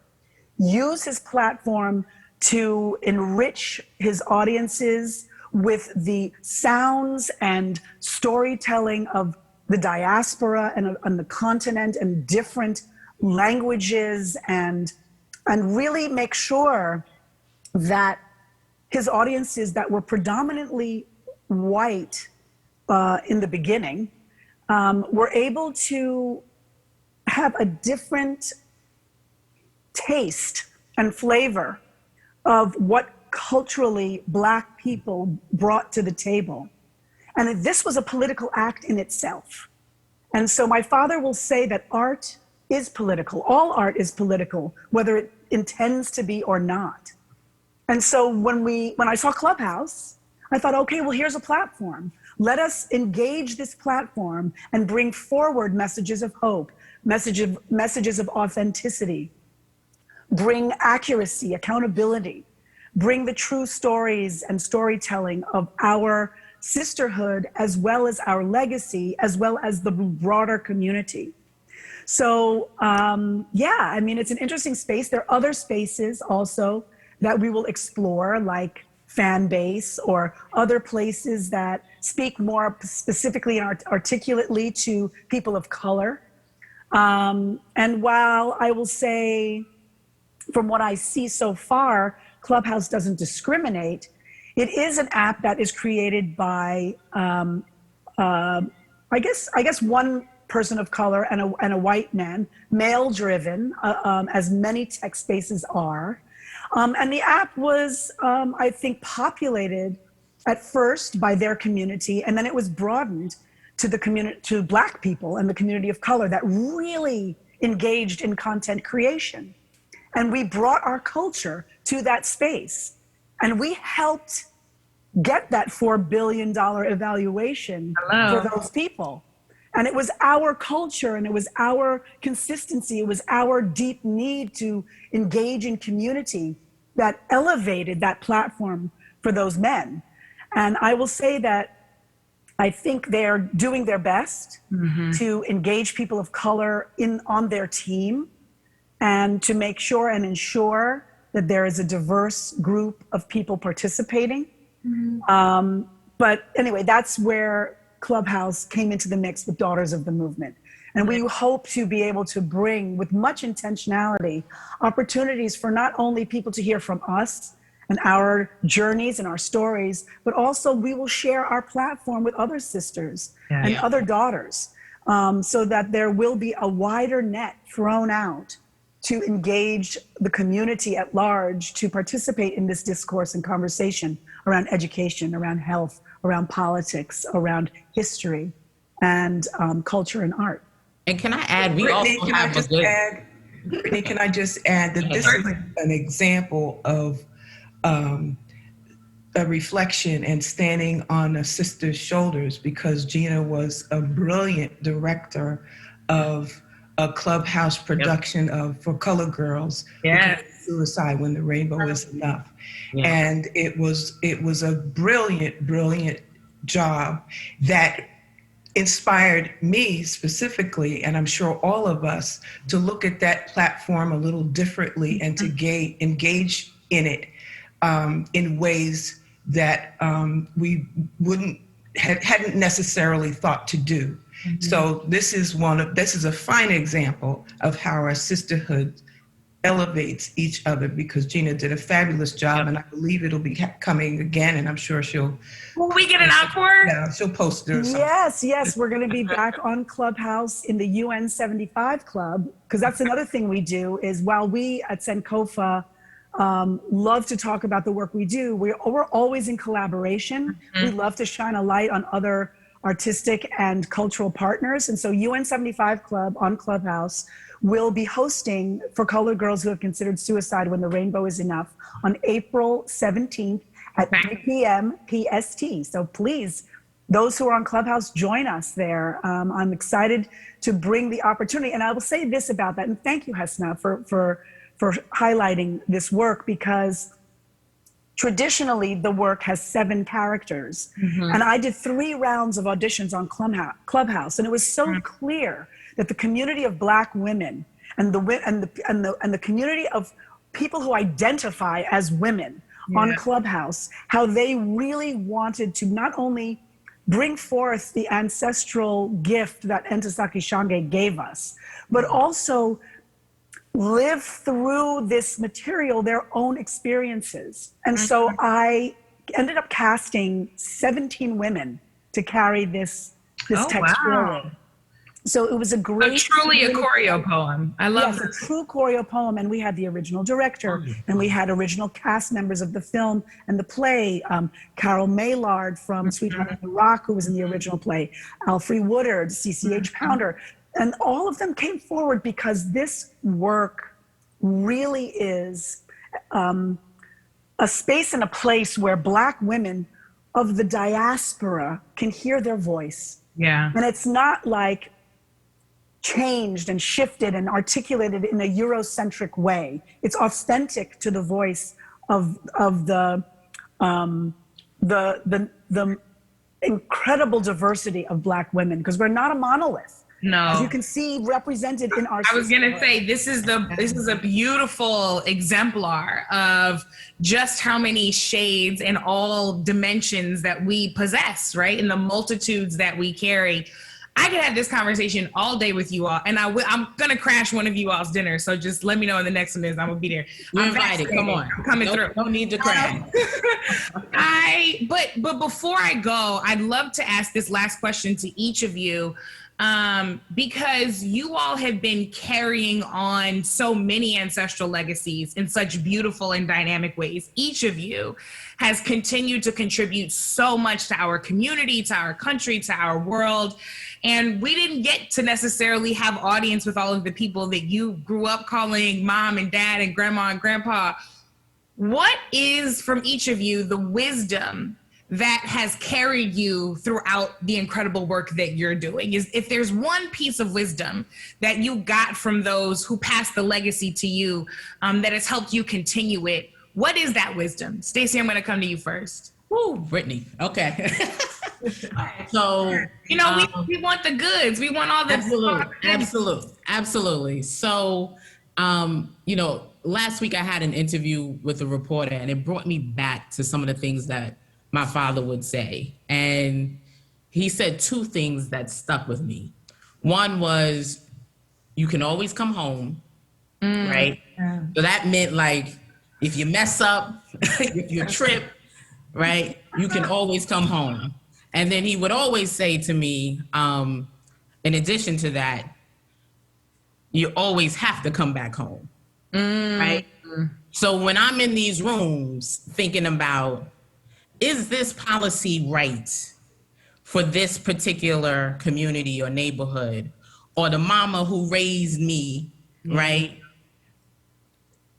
S: use his platform to enrich his audiences with the sounds and storytelling of the diaspora and the continent and different languages, and really make sure that his audiences that were predominantly white in the beginning were able to have a different taste and flavor of what culturally Black people brought to the table. And this was a political act in itself. And so my father will say that art is political. All art is political, whether it intends to be or not. And so when I saw Clubhouse, I thought, okay, well, here's a platform. Let us engage this platform and bring forward messages of hope, messages of authenticity, bring accuracy, accountability, bring the true stories and storytelling of our sisterhood, as well as our legacy, as well as the broader community. So, I mean, it's an interesting space. There are other spaces also that we will explore, like fan base or other places that speak more specifically and articulately to people of color. And while I will say, from what I see so far, Clubhouse doesn't discriminate, it is an app that is created by, I guess one person of color and a white man, male-driven, as many tech spaces are. And the app was, I think, populated at first by their community, and then it was broadened to the community, to Black people and the community of color that really engaged in content creation. And we brought our culture to that space. And we helped get that $4 billion evaluation for those people. And it was our culture and it was our consistency, it was our deep need to engage in community that elevated that platform for those men. And I will say that I think they're doing their best to engage people of color on their team and to make sure and ensure that there is a diverse group of people participating. But anyway, that's where Clubhouse came into the mix with Daughters of the Movement. And we hope to be able to bring, with much intentionality, opportunities for not only people to hear from us and our journeys and our stories, but also we will share our platform with other sisters and other daughters, so that there will be a wider net thrown out to engage the community at large to participate in this discourse and conversation around education, around health, around politics, around history, and culture and art.
R: And can I add, we
E: Brittany,
R: also have a good...
E: Brittany, can I just add that this is an example of a reflection and standing on a sister's shoulders, because Gina was a brilliant director of a Clubhouse production of For Color Girls, Suicide When the Rainbow Is Enough. And it was a brilliant job that inspired me specifically, and I'm sure all of us, to look at that platform a little differently and to engage in it in ways that we hadn't necessarily thought to do. So this is a fine example of how our sisterhood elevates each other, because Gina did a fabulous job, and I believe it'll be coming again, and I'm sure she'll...
B: Will we get an encore?
E: Yeah, she'll post it or something.
S: Yes, we're going to be back on Clubhouse in the UN 75 Club, because that's another thing we do, is while we at Sankofa love to talk about the work we do, we're always in collaboration. We love to shine a light on other artistic and cultural partners. And so UN 75 Club on Clubhouse will be hosting For Color Girls Who Have Considered Suicide When the Rainbow Is Enough on April 17th at 3 p.m. PST. So please, those who are on Clubhouse, join us there. I'm excited to bring the opportunity. And I will say this about that, and thank you, Hesna, for highlighting this work, because traditionally the work has 7 characters. And I did 3 rounds of auditions on Clubhouse, and it was so clear that the community of Black women and the community of people who identify as women on Clubhouse, how they really wanted to not only bring forth the ancestral gift that Ntozake Shange gave us, but also live through this material their own experiences. And so I ended up casting 17 women to carry this text forward. So it was a great...
B: truly a choreo poem. I love
S: it. A true choreo poem. And we had the original director, and we had original cast members of the film and the play. Carol Maillard from Sweetheart of the Rock, who was in the original play. Alfre Woodard, CCH Pounder. And all of them came forward because this work really is a space and a place where Black women of the diaspora can hear their voice. And it's not like changed and shifted and articulated in a Eurocentric way. It's authentic to the voice of the incredible diversity of Black women, because we're not a monolith.
B: No.
S: As you can see represented in our...
B: I was going to say, this is a beautiful exemplar of just how many shades and all dimensions that we possess, right? And the multitudes that we carry. I could have this conversation all day with you all, and I'm going to crash one of you all's dinner. So just let me know when the next one is. I'm going to be there.
R: You're invited. Come on.
B: I'm coming through.
R: No need to crash.
B: But before I go, I'd love to ask this last question to each of you. because you all have been carrying on so many ancestral legacies in such beautiful and dynamic ways. Each of you has continued to contribute so much to our community, to our country, to our world. And we didn't get to necessarily have audience with all of the people that you grew up calling mom and dad and grandma and grandpa. What is, from each of you, the wisdom that has carried you throughout the incredible work that you're doing? Is if there's one piece of wisdom that you got from those who passed the legacy to you, that has helped you continue it, what is that wisdom? Stacey, I'm going to come to you first.
R: Woo, Brittany. Okay. So,
B: you know, we want the goods. We want all the
R: absolutely. So, you know, last week I had an interview with a reporter, and it brought me back to some of the things that my father would say. And he said two things that stuck with me. One was, you can always come home, right? So that meant, like, if you mess up, if you trip, right, you can always come home. And then he would always say to me, in addition to that, you always have to come back home, right? So when I'm in these rooms thinking about, is this policy right for this particular community or neighborhood, or the mama who raised me, right?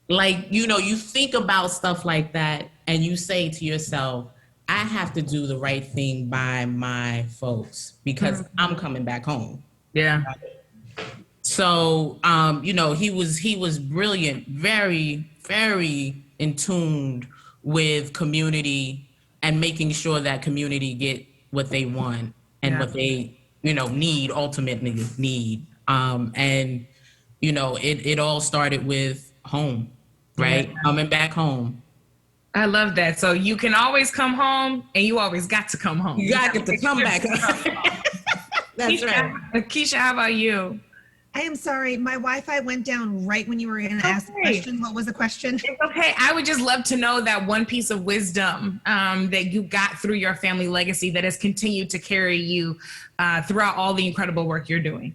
R: Like, you know, you think about stuff like that and you say to yourself, I have to do the right thing by my folks because I'm coming back home.
B: Yeah.
R: So, you know, he was brilliant, very, very in tune with community and making sure that community get what they want and what they, you know, ultimately need. And, you know, it all started with home, right? Coming back home.
B: I love that. So you can always come home, and you always got to come home.
R: You got to come back. That's right.
B: Keisha, how about you?
C: I am sorry. My Wi-Fi went down right when you were going to ask the question. What was the question?
B: It's okay. I would just love to know that one piece of wisdom that you got through your family legacy that has continued to carry you throughout all the incredible work you're doing.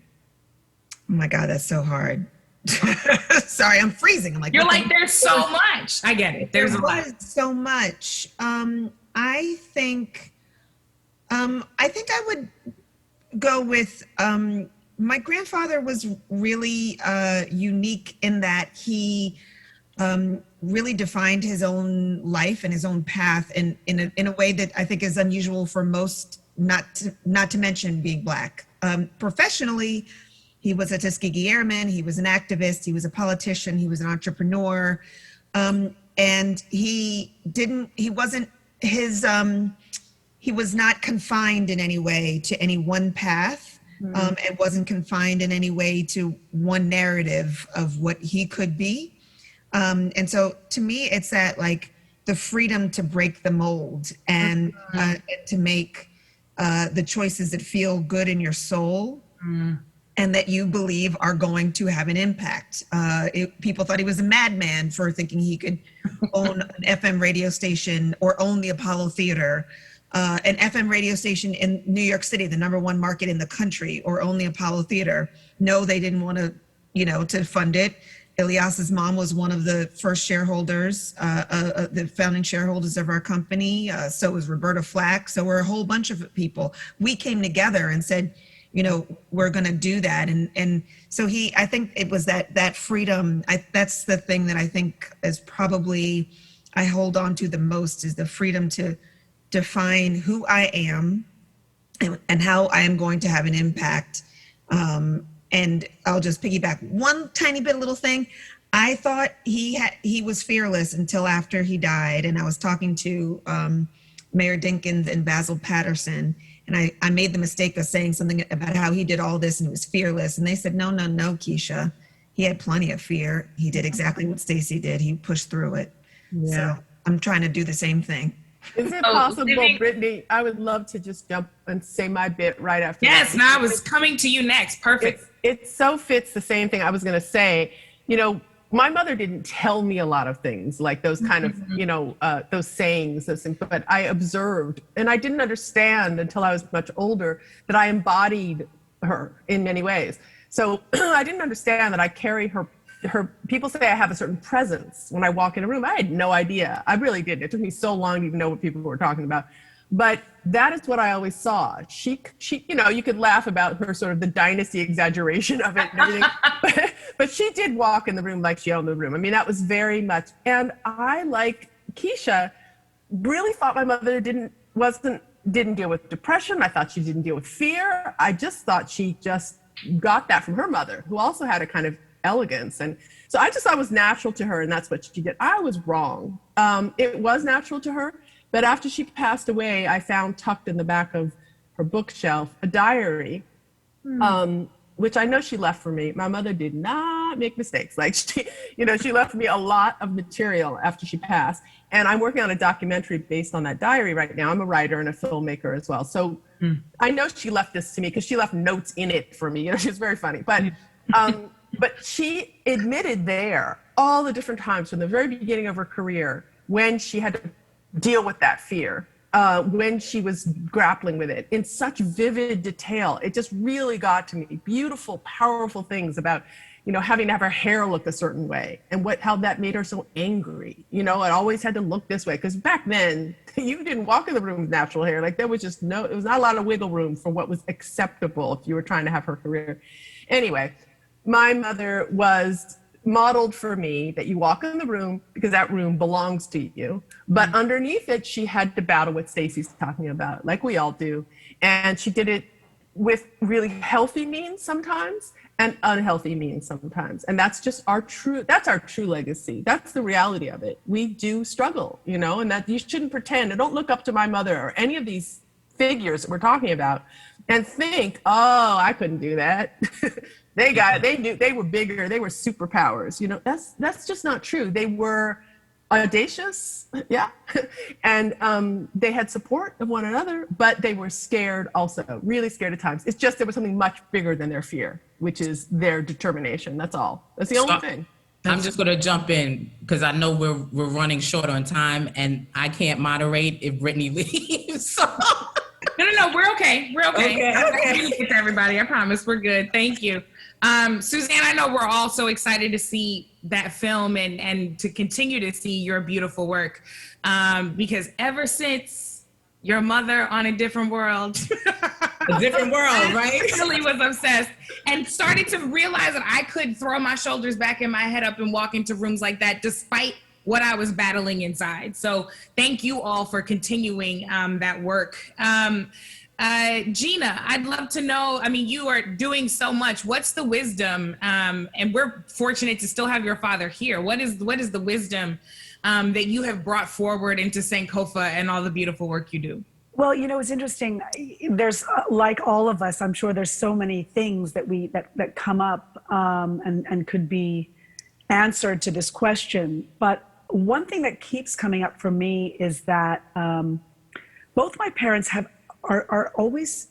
C: Oh my God, that's so hard. Sorry, I'm freezing. I'm like,
B: you're like, there's so much. I get it. There's a lot.
C: So much. I think I would go with my grandfather was really unique in that he really defined his own life and his own path in a way that I think is unusual for most, not to mention being Black. Professionally, he was a Tuskegee Airman, he was an activist, he was a politician, he was an entrepreneur, and he was not confined in any way to any one path. It wasn't confined in any way to one narrative of what he could be. And so to me, it's that, like, the freedom to break the mold and to make the choices that feel good in your soul and that you believe are going to have an impact. People thought he was a madman for thinking he could own an FM radio station or own the Apollo Theater. An FM radio station in New York City, the #1 market in the country, or own the Apollo Theater. No, they didn't want to, to fund it. Ilyas's mom was one of the first shareholders, the founding shareholders of our company. So was Roberta Flack. So were a whole bunch of people. We came together and said, we're going to do that. And so I think it was that freedom. That's the thing that I think is probably I hold on to the most, is the freedom to define who I am and how I am going to have an impact. And I'll just piggyback one tiny bit, little thing. I thought he was fearless until after he died. And I was talking to Mayor Dinkins and Basil Patterson, and I made the mistake of saying something about how he did all this and he was fearless. And they said, no, Keisha, he had plenty of fear. He did exactly what Stacey did. He pushed through it. Yeah. So I'm trying to do the same thing.
V: Is it possible, Brittany? I would love to just jump and say my bit right after.
B: Yes, and I was coming to you next. Perfect.
V: It so fits the same thing I was going to say. My mother didn't tell me a lot of things like those kind of, those sayings, but I observed, and I didn't understand until I was much older that I embodied her in many ways. So I didn't understand that I carry her. People say I have a certain presence when I walk in a room. I had no idea. I really didn't. It took me so long to even know what people were talking about. But that is what I always saw. She, you know, you could laugh about her sort of the dynasty exaggeration of it and everything, but she did walk in the room like she owned the room. I mean, that was very much. And I, like Keisha, really thought my mother didn't deal with depression. I thought she didn't deal with fear. I just thought she just got that from her mother, who also had a kind of elegance. And so I just thought it was natural to her, and that's what she did. I was wrong. It was natural to her, but after she passed away, I found tucked in the back of her bookshelf a diary, which I know she left for me. My mother did not make mistakes. Like she left me a lot of material after she passed. And I'm working on a documentary based on that diary right now. I'm a writer and a filmmaker as well. So I know she left this to me because she left notes in it for me. You know, she's very funny. But she admitted there all the different times from the very beginning of her career when she had to deal with that fear, when she was grappling with it in such vivid detail. It just really got to me. Beautiful, powerful things about, you know, having to have her hair look a certain way and how that made her so angry. You know, it always had to look this way. Because back then, you didn't walk in the room with natural hair. Like there was just it was not a lot of wiggle room for what was acceptable if you were trying to have her career. Anyway, my mother was modeled for me that you walk in the room because that room belongs to you. But underneath it, she had to battle what Stacey's talking about, like we all do. And she did it with really healthy means sometimes and unhealthy means sometimes. And that's just our true legacy. That's the reality of it. We do struggle, you know, and that you shouldn't pretend and don't look up to my mother or any of these figures that we're talking about and think, oh, I couldn't do that. They were bigger. They were superpowers. You know, that's just not true. They were audacious, yeah, and they had support of one another, but they were scared also, really scared at times. It's just there was something much bigger than their fear, which is their determination. That's all. That's the only thing.
R: I'm just going to jump in because I know we're running short on time, and I can't moderate if Brittany leaves. So. No, we're okay. We're okay. Okay. Get to everybody. I promise we're good. Thank you. Suzanne, I know we're all so excited to see that film and to continue to see your beautiful work because ever since your mother on A Different World,
G: A Different World, right?
R: I really was obsessed and started to realize that I could throw my shoulders back and my head up and walk into rooms like that despite what I was battling inside. So thank you all for continuing that work. Gina, I'd love to know, I mean, you are doing so much. What's the wisdom? And we're fortunate to still have your father here. What is the wisdom that you have brought forward into Sankofa and all the beautiful work you do?
S: Well, you know, it's interesting. There's like all of us, I'm sure there's so many things that come up and could be answered to this question. But one thing that keeps coming up for me is that both my parents are always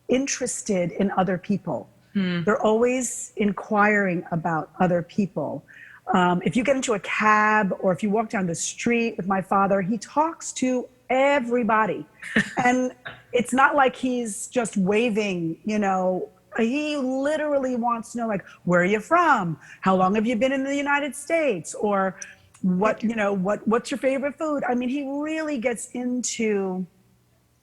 S: interested in other people. They're always inquiring about other people. If you get into a cab or if you walk down the street with my father, he talks to everybody. And it's not like he's just waving, you know, he literally wants to know, like, where are you from? How long have you been in the United States? Or what's your favorite food? I mean, he really gets into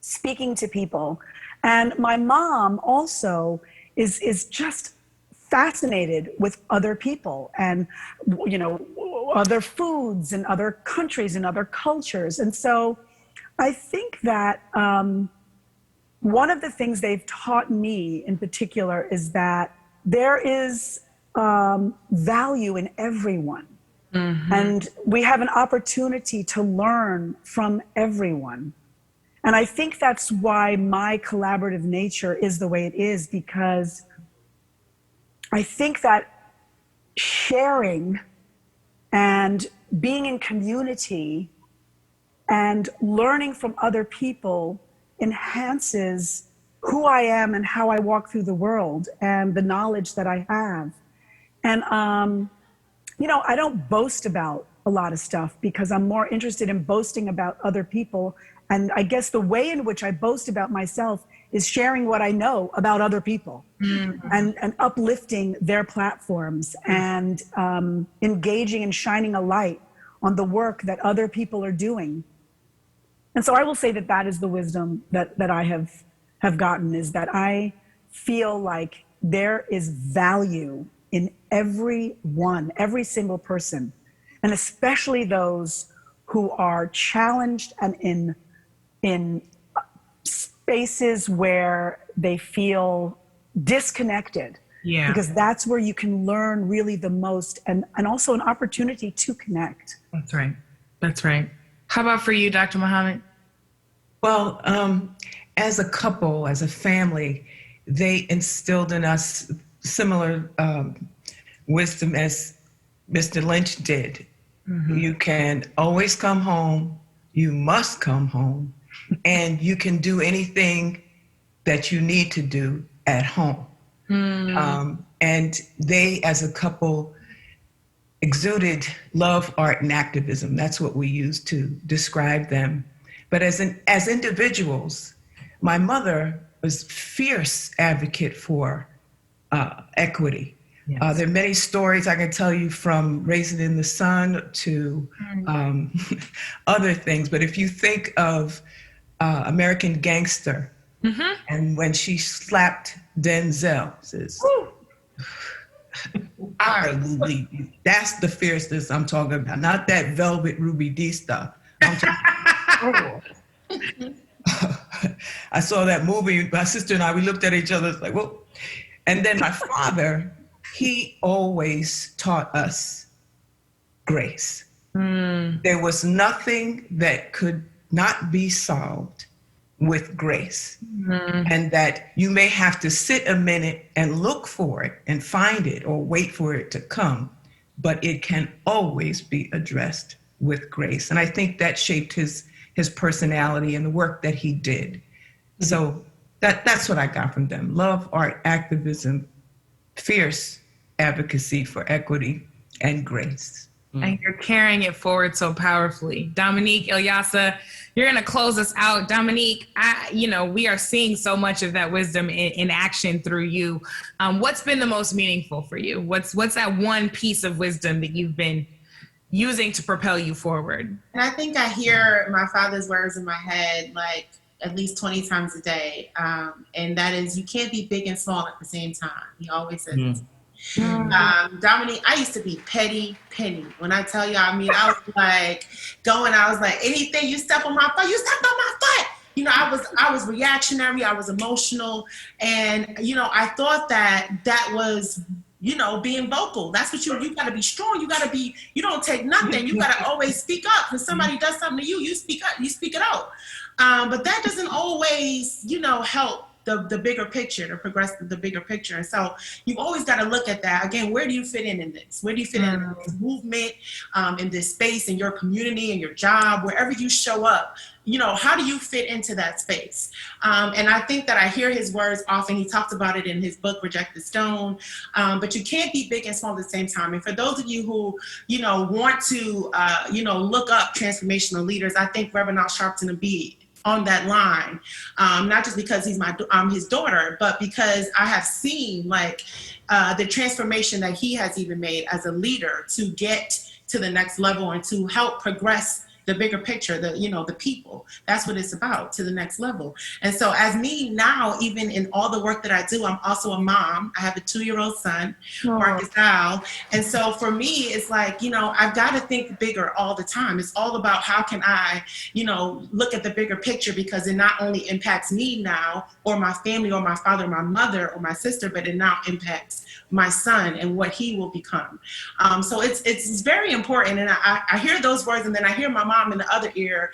S: speaking to people. And my mom also is just fascinated with other people and, you know, other foods and other countries and other cultures. And so I think that one of the things they've taught me in particular is that there is value in everyone. Mm-hmm. And we have an opportunity to learn from everyone. And I think that's why my collaborative nature is the way it is, because I think that sharing and being in community and learning from other people enhances who I am and how I walk through the world and the knowledge that I have. And, you know, I don't boast about a lot of stuff because I'm more interested in boasting about other people. And I guess the way in which I boast about myself is sharing what I know about other people and uplifting their platforms and engaging and shining a light on the work that other people are doing. And so I will say that that is the wisdom that I have gotten, is that I feel like there is value in every single person, and especially those who are challenged and in spaces where they feel disconnected.
B: Yeah.
S: Because that's where you can learn really the most, and also an opportunity to connect.
B: That's right. That's right. How about for you, Dr. Muhammad?
E: Well, as a couple, as a family, they instilled in us similar wisdom as Mr. Lynch did. You can always come home, you must come home, and you can do anything that you need to do at home. And they, as a couple, exuded love, art, and activism. That's what we use to describe them. But as individuals, my mother was a fierce advocate for equity. Yes. There are many stories I can tell you, from Raisin in the Sun to other things. But if you think of American Gangster, and when she slapped Denzel, says, I will leave you. That's the fierceness I'm talking about, not that Velvet Ruby D stuff. I'm talking I saw that movie, my sister and I, we looked at each other like, whoa. And then my father, he always taught us grace. There was nothing that could not be solved with grace. And that you may have to sit a minute and look for it and find it or wait for it to come, but it can always be addressed with grace. And I think that shaped his personality and the work that he did. So that's what I got from them. Love, art, activism, fierce advocacy for equity, and grace.
B: And you're carrying it forward so powerfully. Dominique, Ilyasah, you're going to close us out. Dominique, we are seeing so much of that wisdom in action through you. What's been the most meaningful for you? What's that one piece of wisdom that you've been using to propel you forward?
F: And I think I hear my father's words in my head like at least 20 times a day. And that is, you can't be big and small at the same time. He always says Dominique, I used to be petty penny. When I tell you, I was like I was like, anything you step on my foot, you stepped on my foot. I was reactionary, I was emotional. And, I thought that was, being vocal. That's what you got to be strong. You got to be, you don't take nothing. You got to always speak up. When somebody does something to you, you speak up, you speak it out. But that doesn't always, help the bigger picture, to progress the bigger picture. And so you've always got to look at that. Again, where do you fit in this? Where do you fit in this movement, in this space, in your community, in your job, wherever you show up? How do you fit into that space? And I think that I hear his words often. He talks about it in his book, Reject the Stone. But you can't be big and small at the same time. And for those of you who, want to, look up transformational leaders, I think Reverend Al Sharpton will be on that line, not just because I'm his daughter, but because I have seen the transformation that he has even made as a leader to get to the next level and to help progress the bigger picture, the people. That's what it's about, to the next level. And so as me now, even in all the work that I do, I'm also a mom. I have a 2-year-old son, Marcus Al. And so for me, it's like, I've got to think bigger all the time. It's all about how can I, look at the bigger picture, because it not only impacts me now or my family or my father or my mother or my sister, but it now impacts my son and what he will become. So it's very important. And I hear those words, and then I hear my mom in the other ear,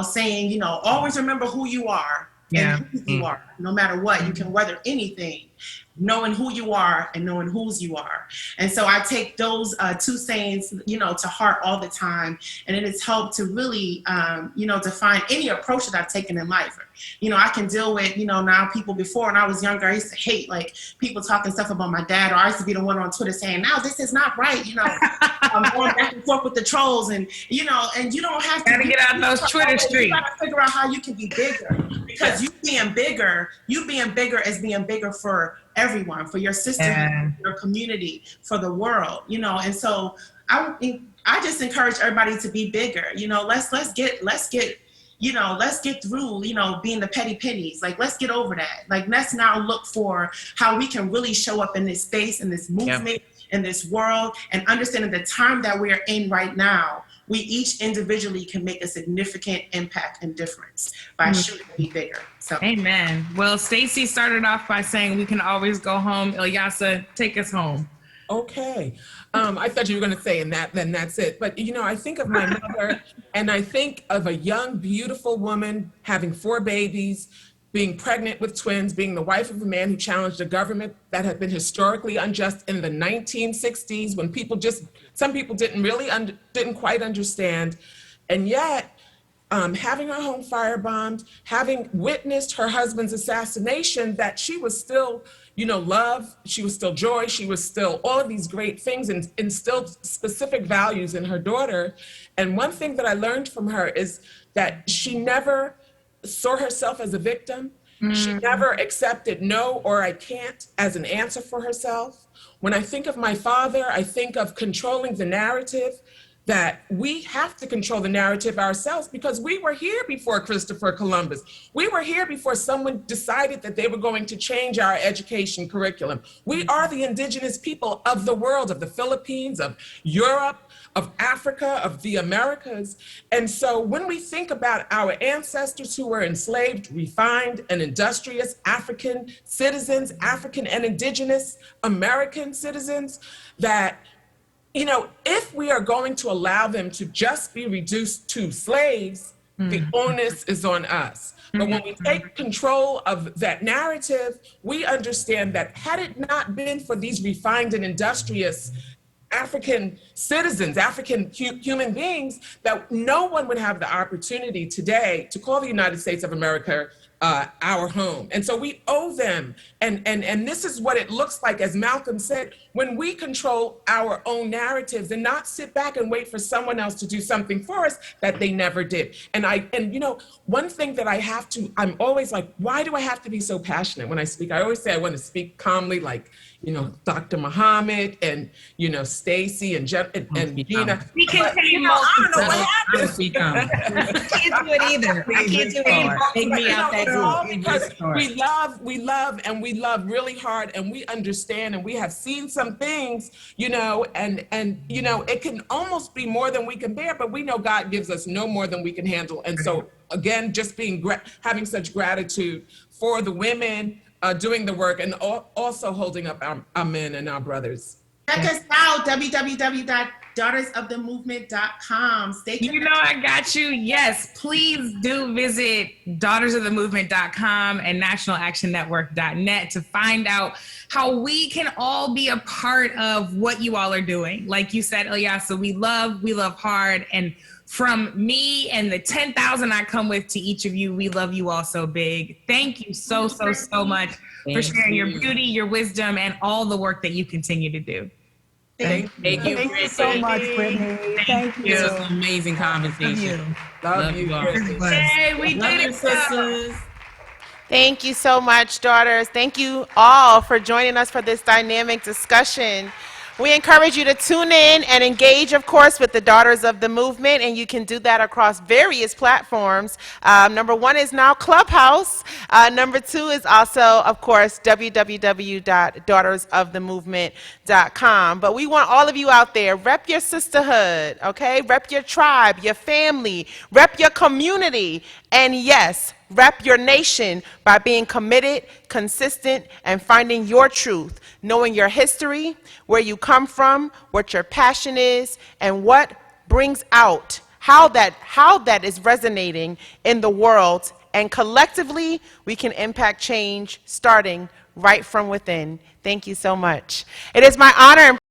F: saying, always remember who you are.
B: Yeah.
F: and who you are. No matter what, you can weather anything, knowing who you are and knowing whose you are. And so I take those two sayings, you know, to heart all the time. And it has helped to really, you know, define any approach that I've taken in life. You know, I can deal with, you know, now people. Before, when I was younger, I used to hate like people talking stuff about my dad, or I used to be the one on Twitter saying, "Now this is not right," you know, going back and forth with the trolls, and you know, and you don't have to
B: get out those Twitter streets.
F: You gotta figure out how you can be bigger, because you being bigger is being bigger for everyone, for your sister, your community, for the world, you know. And so I just encourage everybody to be bigger. You know, let's get you know, let's get through, you know, being the petty pennies. Like, let's get over that. Like, let's now look for how we can really show up in this space, in this movement, in this world, and understanding the time that we're in right now. We each individually can make a significant impact and difference by shooting to be bigger. So,
B: amen. Well, Stacey started off by saying we can always go home. Ilyasah, take us home.
U: Okay. I thought you were going to say, and then that's it. But, you know, I think of my mother, and I think of a young, beautiful woman having 4 babies, being pregnant with twins, being the wife of a man who challenged a government that had been historically unjust in the 1960s, when some people didn't quite understand. And yet, having her home firebombed, having witnessed her husband's assassination, that she was still, you know, love, she was still joy, she was still all of these great things, and instilled specific values in her daughter. And one thing that I learned from her is that she never saw herself as a victim. She never accepted no or I can't as an answer for herself. When I think of my father, I think of controlling the narrative, that we have to control the narrative ourselves, because we were here before Christopher Columbus. We were here before someone decided that they were going to change our education curriculum. We are the indigenous people of the world, of the Philippines, of Europe, of Africa, of the Americas. And so when we think about our ancestors who were enslaved, refined, and industrious African citizens, African and indigenous American citizens, that, you know, if we are going to allow them to just be reduced to slaves, the onus is on us. But when we take control of that narrative, we understand that had it not been for these refined and industrious African citizens, African human beings, that no one would have the opportunity today to call the United States of America our home. And so we owe them. And this is what it looks like, as Malcolm said, when we control our own narratives and not sit back and wait for someone else to do something for us that they never did. And you know, one thing that I'm always like, why do I have to be so passionate when I speak? I always say I want to speak calmly, like, you know, Dr. Muhammad and, you know, Stacey and Gina.
B: We can tell you,
U: I don't know what happened.
C: I can't do it either. I can't do it either.
R: Take me out that group.
U: Because we love really hard, and we understand, and we have seen some things, you know, and you know, it can almost be more than we can bear, but we know God gives us no more than we can handle. And so again, just having such gratitude for the women doing the work, and also holding up our men and our brothers.
F: Check us out, www.daughtersofthemovement.com.
B: You know I got you. Yes, please do visit daughtersofthemovement.com and nationalactionnetwork.net to find out how we can all be a part of what you all are doing. Like you said, Ilyasah, we love hard. And from me and the 10,000 I come with to each of you, we love you all so big. Thank you so much for sharing your beauty, your wisdom, and all the work that you continue to do.
R: Thank you
S: so much, Brittany. Thank you.
R: This was an amazing conversation.
U: Love you.
B: Hey, we did it, sisters.
Q: Thank you so much, daughters. Thank you all for joining us for this dynamic discussion. We encourage you to tune in and engage, of course, with the Daughters of the Movement, and you can do that across various platforms. Number 1 is now Clubhouse. Number 2 is also, of course, www.daughtersofthemovement.com. But we want all of you out there, rep your sisterhood, okay? Rep your tribe, your family, rep your community, and yes, rep your nation by being committed, consistent, and finding your truth, knowing your history, where you come from, what your passion is, and what brings out how that is resonating in the world and collectively we can impact change starting right from within. Thank you so much. It is my honor and